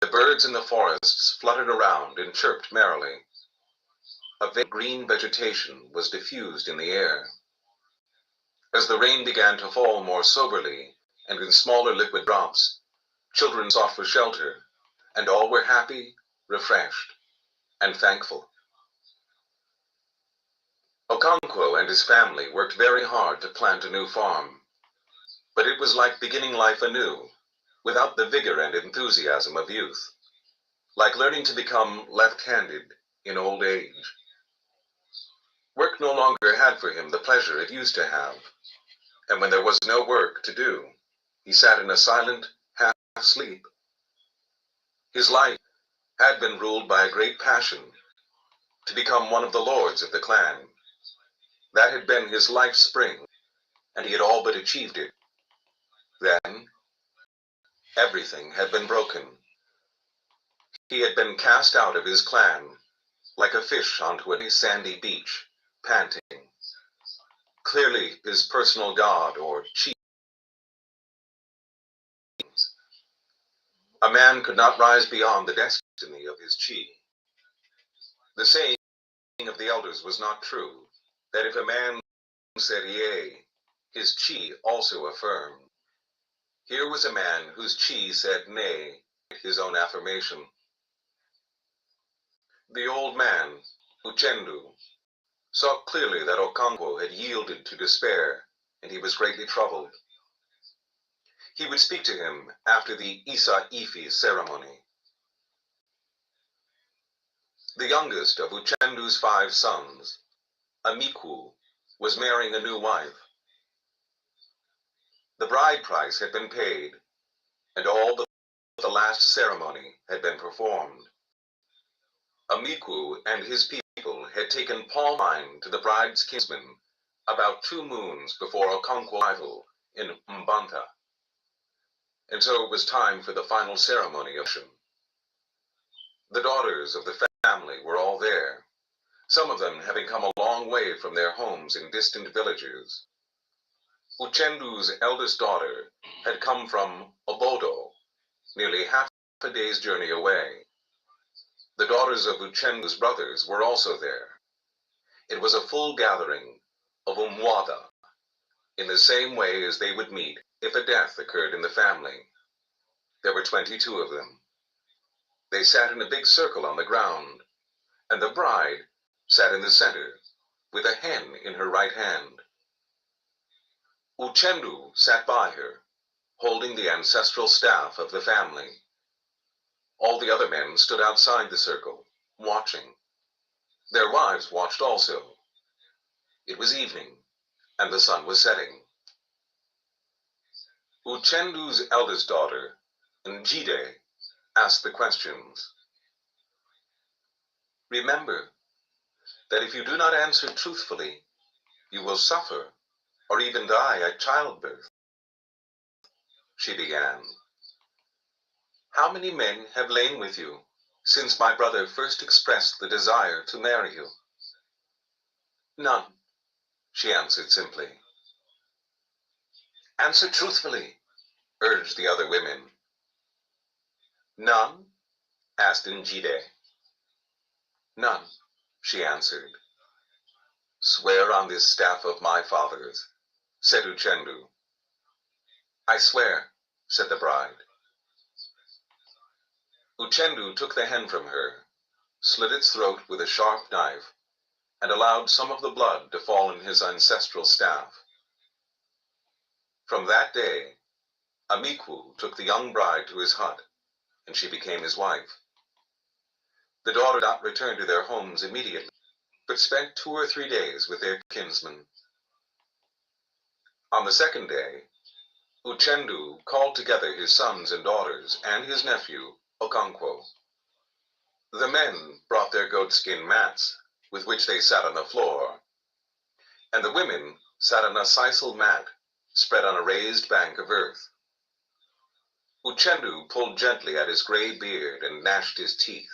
the birds in the forests fluttered around and chirped merrily. A vague green vegetation was diffused in the air. As the rain began to fall more soberly and in smaller liquid drops, children sought for shelter, and all were happy, refreshed, and thankful. Okonkwo and his family worked very hard to plant a new farm, but it was like beginning life anew, without the vigor and enthusiasm of youth, like learning to become left-handed in old age. Work no longer had for him the pleasure it used to have, and when there was no work to do, he sat in a silent half-sleep. His life had been ruled by a great passion to become one of the lords of the clan. That had been his life's spring, and he had all but achieved it. Then, everything had been broken. He had been cast out of his clan, like a fish onto a sandy beach, panting. Clearly his personal god or chief. A man could not rise beyond the destiny of his chi. The saying of the elders was not true, that if a man said yea, his chi also affirmed. Here was a man whose chi said nay, his own affirmation. The old man, Uchendu, saw clearly that Okonkwo had yielded to despair, and he was greatly troubled. He would speak to him after the Isa Ifi ceremony. The youngest of Uchendu's 5 sons, Amikwu, was marrying a new wife. The bride price had been paid, and all but the last ceremony had been performed. Amikwu and his people had taken palm wine to the bride's kinsman about 2 moons before Okonkwo's arrival in Mbanta, and so it was time for the final ceremony of Shun. The daughters of the family were all there, some of them having come a long way from their homes in distant villages. Uchendu's eldest daughter had come from Obodo, nearly half a day's journey away. The daughters of Uchendu's brothers were also there. It was a full gathering of Umuofia, in the same way as they would meet if a death occurred in the family. There were 22 of them. They sat in a big circle on the ground, and the bride sat in the center, with a hen in her right hand. Uchendu sat by her, holding the ancestral staff of the family. All the other men stood outside the circle, watching. Their wives watched also. It was evening, and the sun was setting. Uchendu's eldest daughter, Njide, asked the questions. Remember that if you do not answer truthfully, you will suffer or even die at childbirth. She began. How many men have lain with you since my brother first expressed the desire to marry you? None, she answered simply. Answer truthfully, urged the other women. None? Asked Njide. None, she answered. Swear on this staff of my father's, said Uchendu, I swear, said the bride. Uchendu took the hen from her, slit its throat with a sharp knife, and allowed some of the blood to fall in his ancestral staff. From that day, Amikwu took the young bride to his hut, and she became his wife. The daughter did not return to their homes immediately, but spent 2 or 3 days with their kinsmen. On the second day, Uchendu called together his sons and daughters and his nephew, Okonkwo. The men brought their goatskin mats, with which they sat on the floor, and the women sat on a sisal mat spread on a raised bank of earth. Uchendu pulled gently at his gray beard and gnashed his teeth.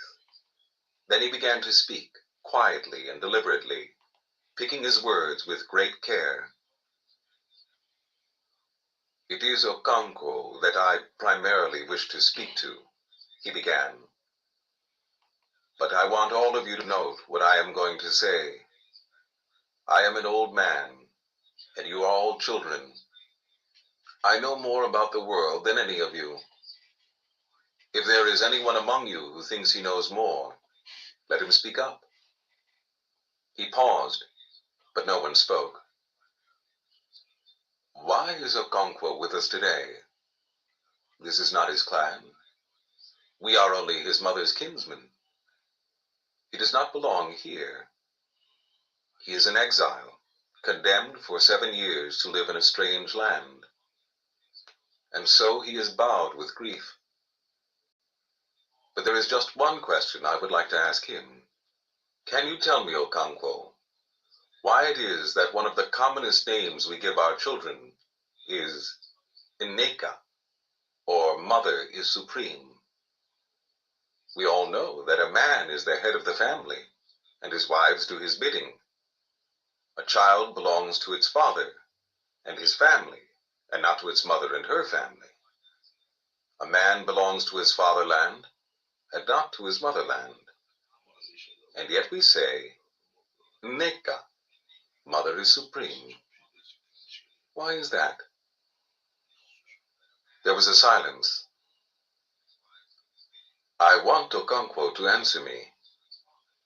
Then he began to speak, quietly and deliberately, picking his words with great care. It is Okonkwo that I primarily wish to speak to, he began. But I want all of you to note what I am going to say. I am an old man, and you are all children. I know more about the world than any of you. If there is anyone among you who thinks he knows more, let him speak up. He paused, but no one spoke. Why is Okonkwo with us today? This is not his clan. We are only his mother's kinsmen. He does not belong here. He is an exile, condemned for 7 years to live in a strange land. And so he is bowed with grief. But there is just one question I would like to ask him. Can you tell me, Okonkwo, why it is that one of the commonest names we give our children is Ineka, or Mother is Supreme? We all know that a man is the head of the family, and his wives do his bidding. A child belongs to its father and his family, and not to its mother and her family. A man belongs to his fatherland and not to his motherland. And yet we say, Neka, Mother is supreme. Why is that? There was a silence. I want Okonkwo to answer me,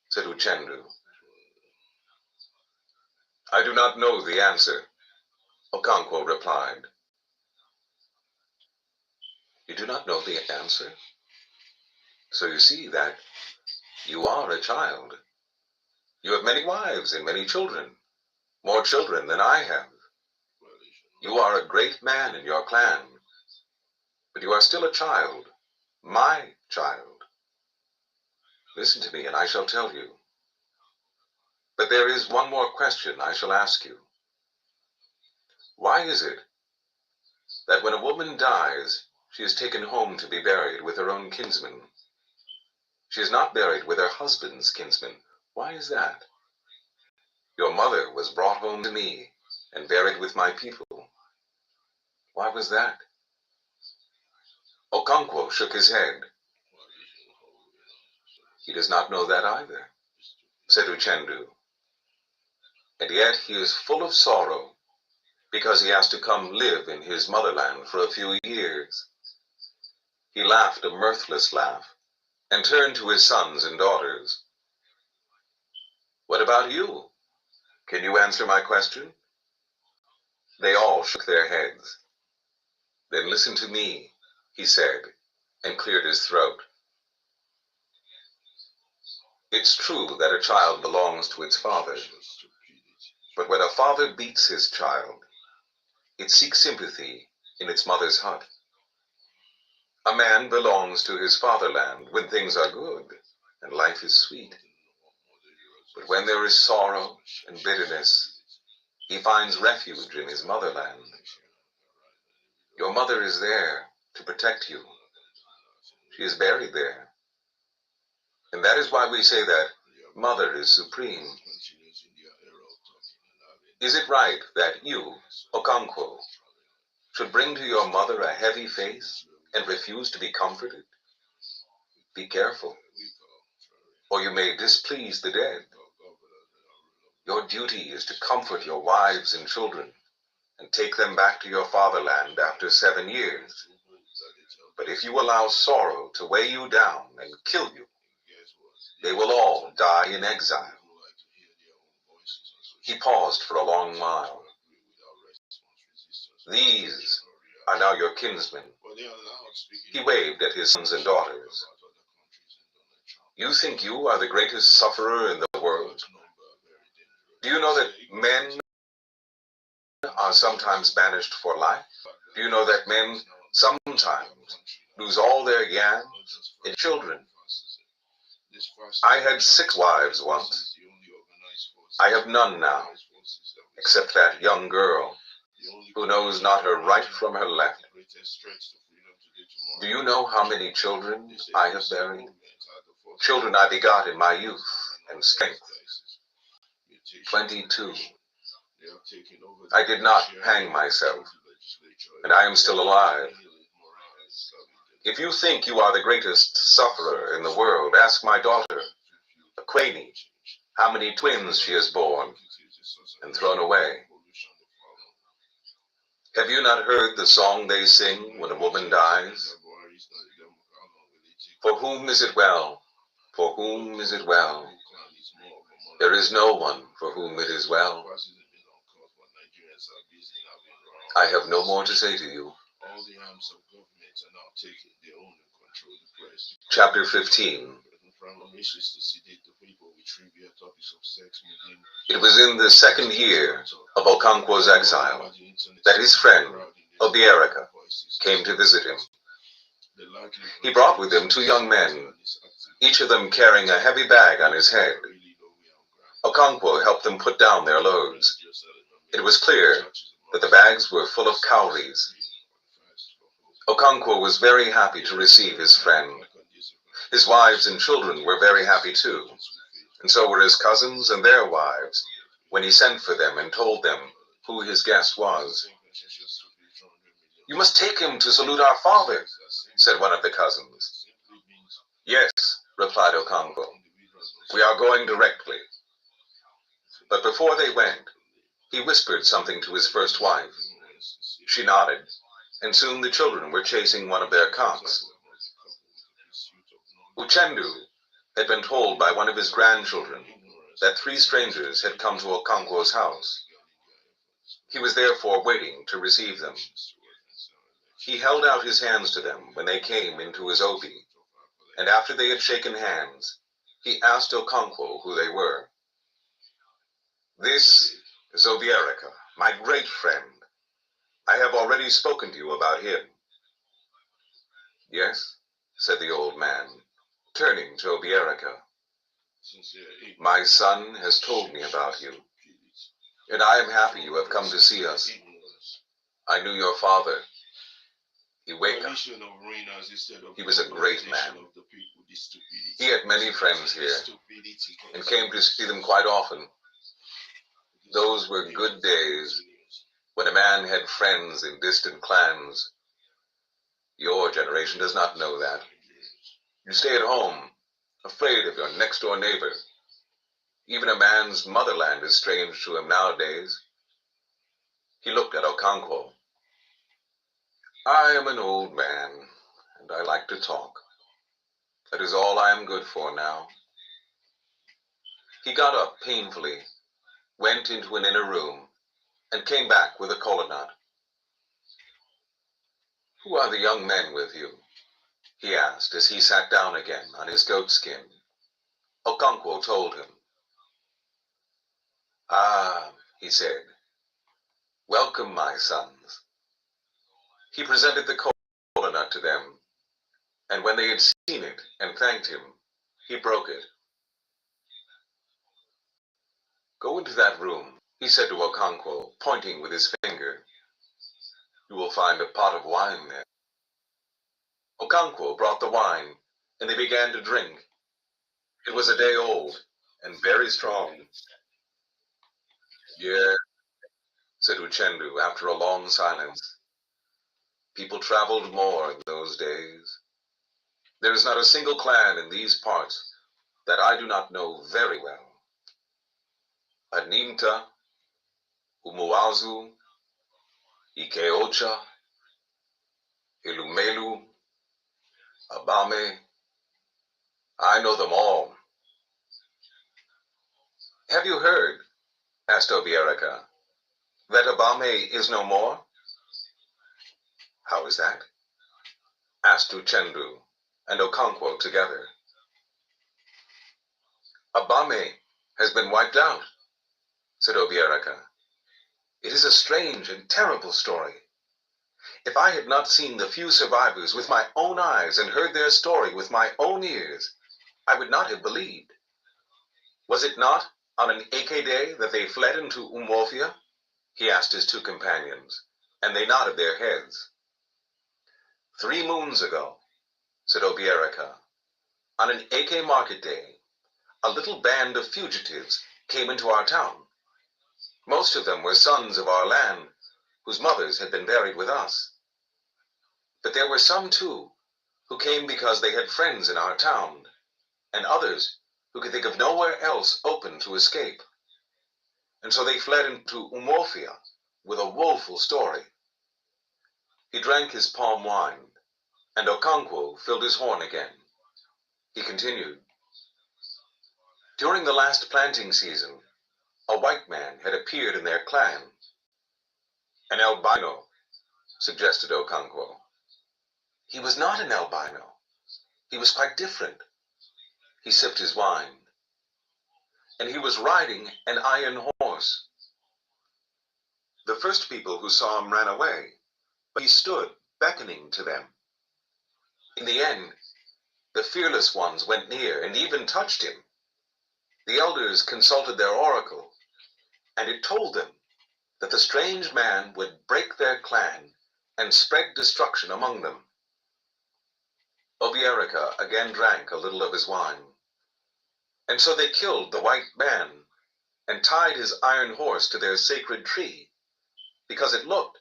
said Uchendu. I do not know the answer, Okonkwo replied. You do not know the answer? So you see that you are a child. You have many wives and many children, more children than I have. You are a great man in your clan, but you are still a child, my child. Listen to me and I shall tell you. But there is one more question I shall ask you. Why is it that when a woman dies, she is taken home to be buried with her own kinsmen? She is not buried with her husband's kinsmen. Why is that? Your mother was brought home to me and buried with my people. Why was that? Okonkwo shook his head. He does not know that either, said Uchendu. And yet he is full of sorrow because he has to come live in his motherland for a few years. He laughed a mirthless laugh and turned to his sons and daughters. What about you? Can you answer my question? They all shook their heads. Then listen to me, he said, and cleared his throat. It's true that a child belongs to its father, but when a father beats his child, it seeks sympathy in its mother's hut. A man belongs to his fatherland when things are good and life is sweet. But when there is sorrow and bitterness, he finds refuge in his motherland. Your mother is there to protect you. She is buried there. And that is why we say that Mother is supreme. Is it right that you, Okonkwo, should bring to your mother a heavy face and refuse to be comforted? Be careful, or you may displease the dead. Your duty is to comfort your wives and children and take them back to your fatherland after 7 years. But if you allow sorrow to weigh you down and kill you, they will all die in exile. He paused for a long while. These are now your kinsmen. He waved at his sons and daughters. You think you are the greatest sufferer in the world? Do you know that men are sometimes banished for life? Do you know that men sometimes lose all their yams and children? I had 6 wives once. I have none now, except that young girl who knows not her right from her left. Do you know how many children I have buried? Children I begot in my youth and strength. 22. I did not hang myself, and I am still alive. If you think you are the greatest sufferer in the world, ask my daughter, Akweni, how many twins she has borne and thrown away. Have you not heard the song they sing when a woman dies? For whom is it well? For whom is it well? There is no one for whom it is well. I have no more to say to you. Chapter 15. It was in the 2nd year of Okonkwo's exile that his friend, Obiaraka, came to visit him. He brought with him 2 young men, each of them carrying a heavy bag on his head. Okonkwo helped them put down their loads. It was clear that the bags were full of cowries. Okonkwo was very happy to receive his friend. His wives and children were very happy too, and so were his cousins and their wives, when he sent for them and told them who his guest was. "You must take him to salute our father," said one of the cousins. "Yes," replied Okonkwo, "we are going directly." But before they went, he whispered something to his first wife. She nodded, and soon the children were chasing one of their cocks. Uchendu had been told by one of his grandchildren that 3 strangers had come to Okonkwo's house. He was therefore waiting to receive them. He held out his hands to them when they came into his obi, and after they had shaken hands, he asked Okonkwo who they were. "This is Obiaraka, my great friend. I have already spoken to you about him." "Yes," said the old man, turning to Obiaraka. "My son has told me about you, and I am happy you have come to see us. I knew your father, Iweka. He was a great man. He had many friends here, and came to see them quite often. Those were good days, when a man had friends in distant clans. Your generation does not know that. You stay at home, afraid of your next-door neighbor. Even a man's motherland is strange to him nowadays." He looked at Okonkwo. "I am an old man, and I like to talk. That is all I am good for now." He got up painfully, went into an inner room, and came back with a kola nut. "Who are the young men with you?" he asked as he sat down again on his goat skin. Okonkwo told him. "Ah," he said, "welcome, my sons." He presented the kola nut to them, and when they had seen it and thanked him, he broke it. "Go into that room," he said to Okonkwo, pointing with his finger. "You will find a pot of wine there." Okonkwo brought the wine, and they began to drink. It was a day old, and very strong. "Yes," said Uchendu after a long silence. "People traveled more in those days. There is not a single clan in these parts that I do not know very well. Aninta, Umuazu, Ikeocha, Ilumelu, Abame. I know them all. Have you heard, asked Obiaraka, that Abame is no more? How is that? Asked Uchendu and Okonkwo together. Abame has been wiped out, said Obiaraka. It is a strange and terrible story. If I had not seen the few survivors with my own eyes and heard their story with my own ears, I would not have believed. Was it not on an Eke day that they fled into Umuofia? He asked his two companions, and they nodded their heads. 3 moons ago, said Obiaraka, on an Eke market day, a little band of fugitives came into our town. Most of them were sons of our land, whose mothers had been buried with us. But there were some, too, who came because they had friends in our town, and others who could think of nowhere else open to escape. And so they fled into Umuofia with a woeful story. He drank his palm wine, and Okonkwo filled his horn again. He continued, during the last planting season, a white man had appeared in their clan. An albino, suggested Okonkwo. He was not an albino. He was quite different. He sipped his wine. And he was riding an iron horse. The first people who saw him ran away, but he stood beckoning to them. In the end, the fearless ones went near and even touched him. The elders consulted their oracle, and it told them that the strange man would break their clan and spread destruction among them. Obiaraka again drank a little of his wine. And so they killed the white man and tied his iron horse to their sacred tree, because it looked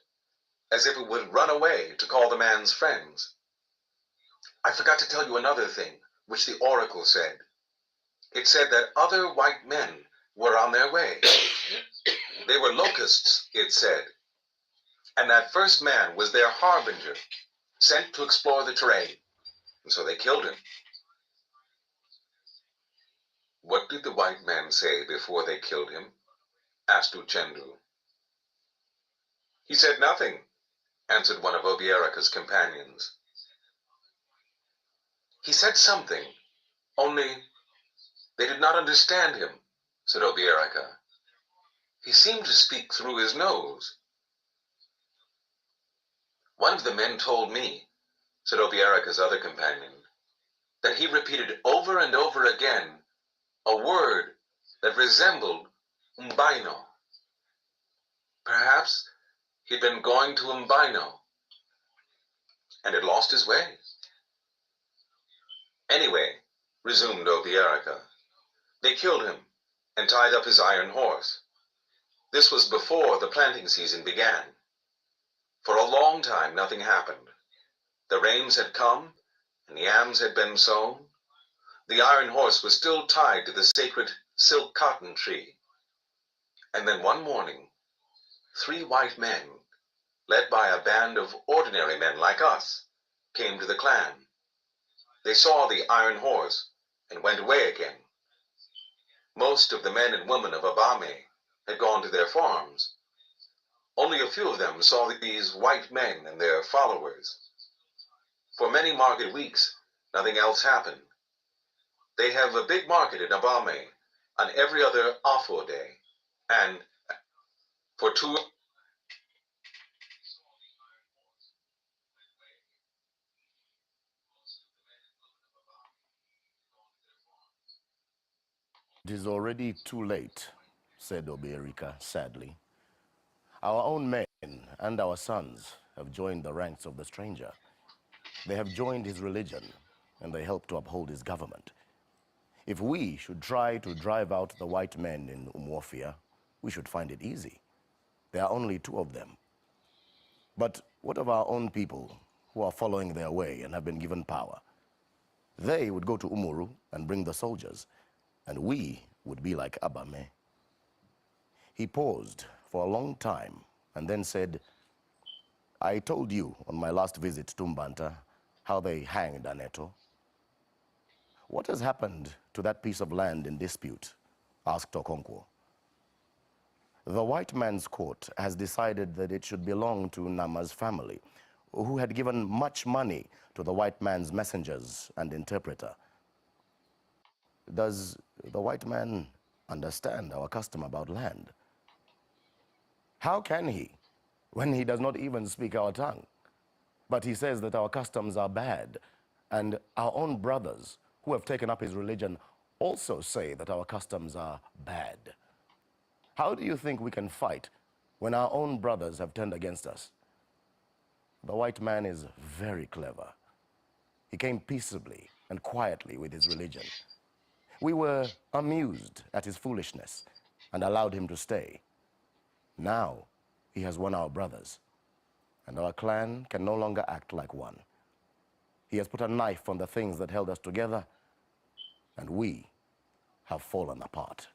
as if it would run away to call the man's friends. I forgot to tell you another thing, which the oracle said. It said that other white men were on their way. They were locusts, it said. And that first man was their harbinger, sent to explore the terrain. And so they killed him. What did the white man say before they killed him? Asked Uchendu. He said nothing, answered one of Obiaraka's companions. He said something, only they did not understand him, said Obiaraka. He seemed to speak through his nose. One of the men told me, said Obiaraka's other companion, that he repeated over and over again a word that resembled Umbino. Perhaps he'd been going to Umbino and had lost his way. Anyway, resumed Obiaraka, they killed him and tied up his iron horse. This was before the planting season began. For a long time nothing happened. The rains had come and yams had been sown. The iron horse was still tied to the sacred silk cotton tree. And then one morning, 3 white men, led by a band of ordinary men like us, came to the clan. They saw the iron horse and went away again. Most of the men and women of Abame had gone to their farms. Only a few of them saw these white men and their followers. For many market weeks, nothing else happened. They have a big market in Abame on every other Afo day, and for 2 It is already too late, said Obiaraka sadly. Our own men and our sons have joined the ranks of the stranger. They have joined his religion, and they help to uphold his government. If we should try to drive out the white men in Umuofia, we should find it easy. There are only 2 of them. But what of our own people who are following their way and have been given power? They would go to Umuru and bring the soldiers, and we would be like Abame. He paused for a long time and then said, I told you on my last visit to Mbanta how they hanged Aneto. What has happened to that piece of land in dispute? Asked Okonkwo. The white man's court has decided that it should belong to Nama's family, who had given much money to the white man's messengers and interpreter. Does the white man understand our custom about land? How can he, when he does not even speak our tongue? But he says that our customs are bad, and our own brothers who have taken up his religion also say that our customs are bad. How do you think we can fight when our own brothers have turned against us? The white man is very clever. He came peaceably and quietly with his religion. We were amused at his foolishness and allowed him to stay. Now he has won our brothers, and our clan can no longer act like one. He has put a knife on the things that held us together, and we have fallen apart.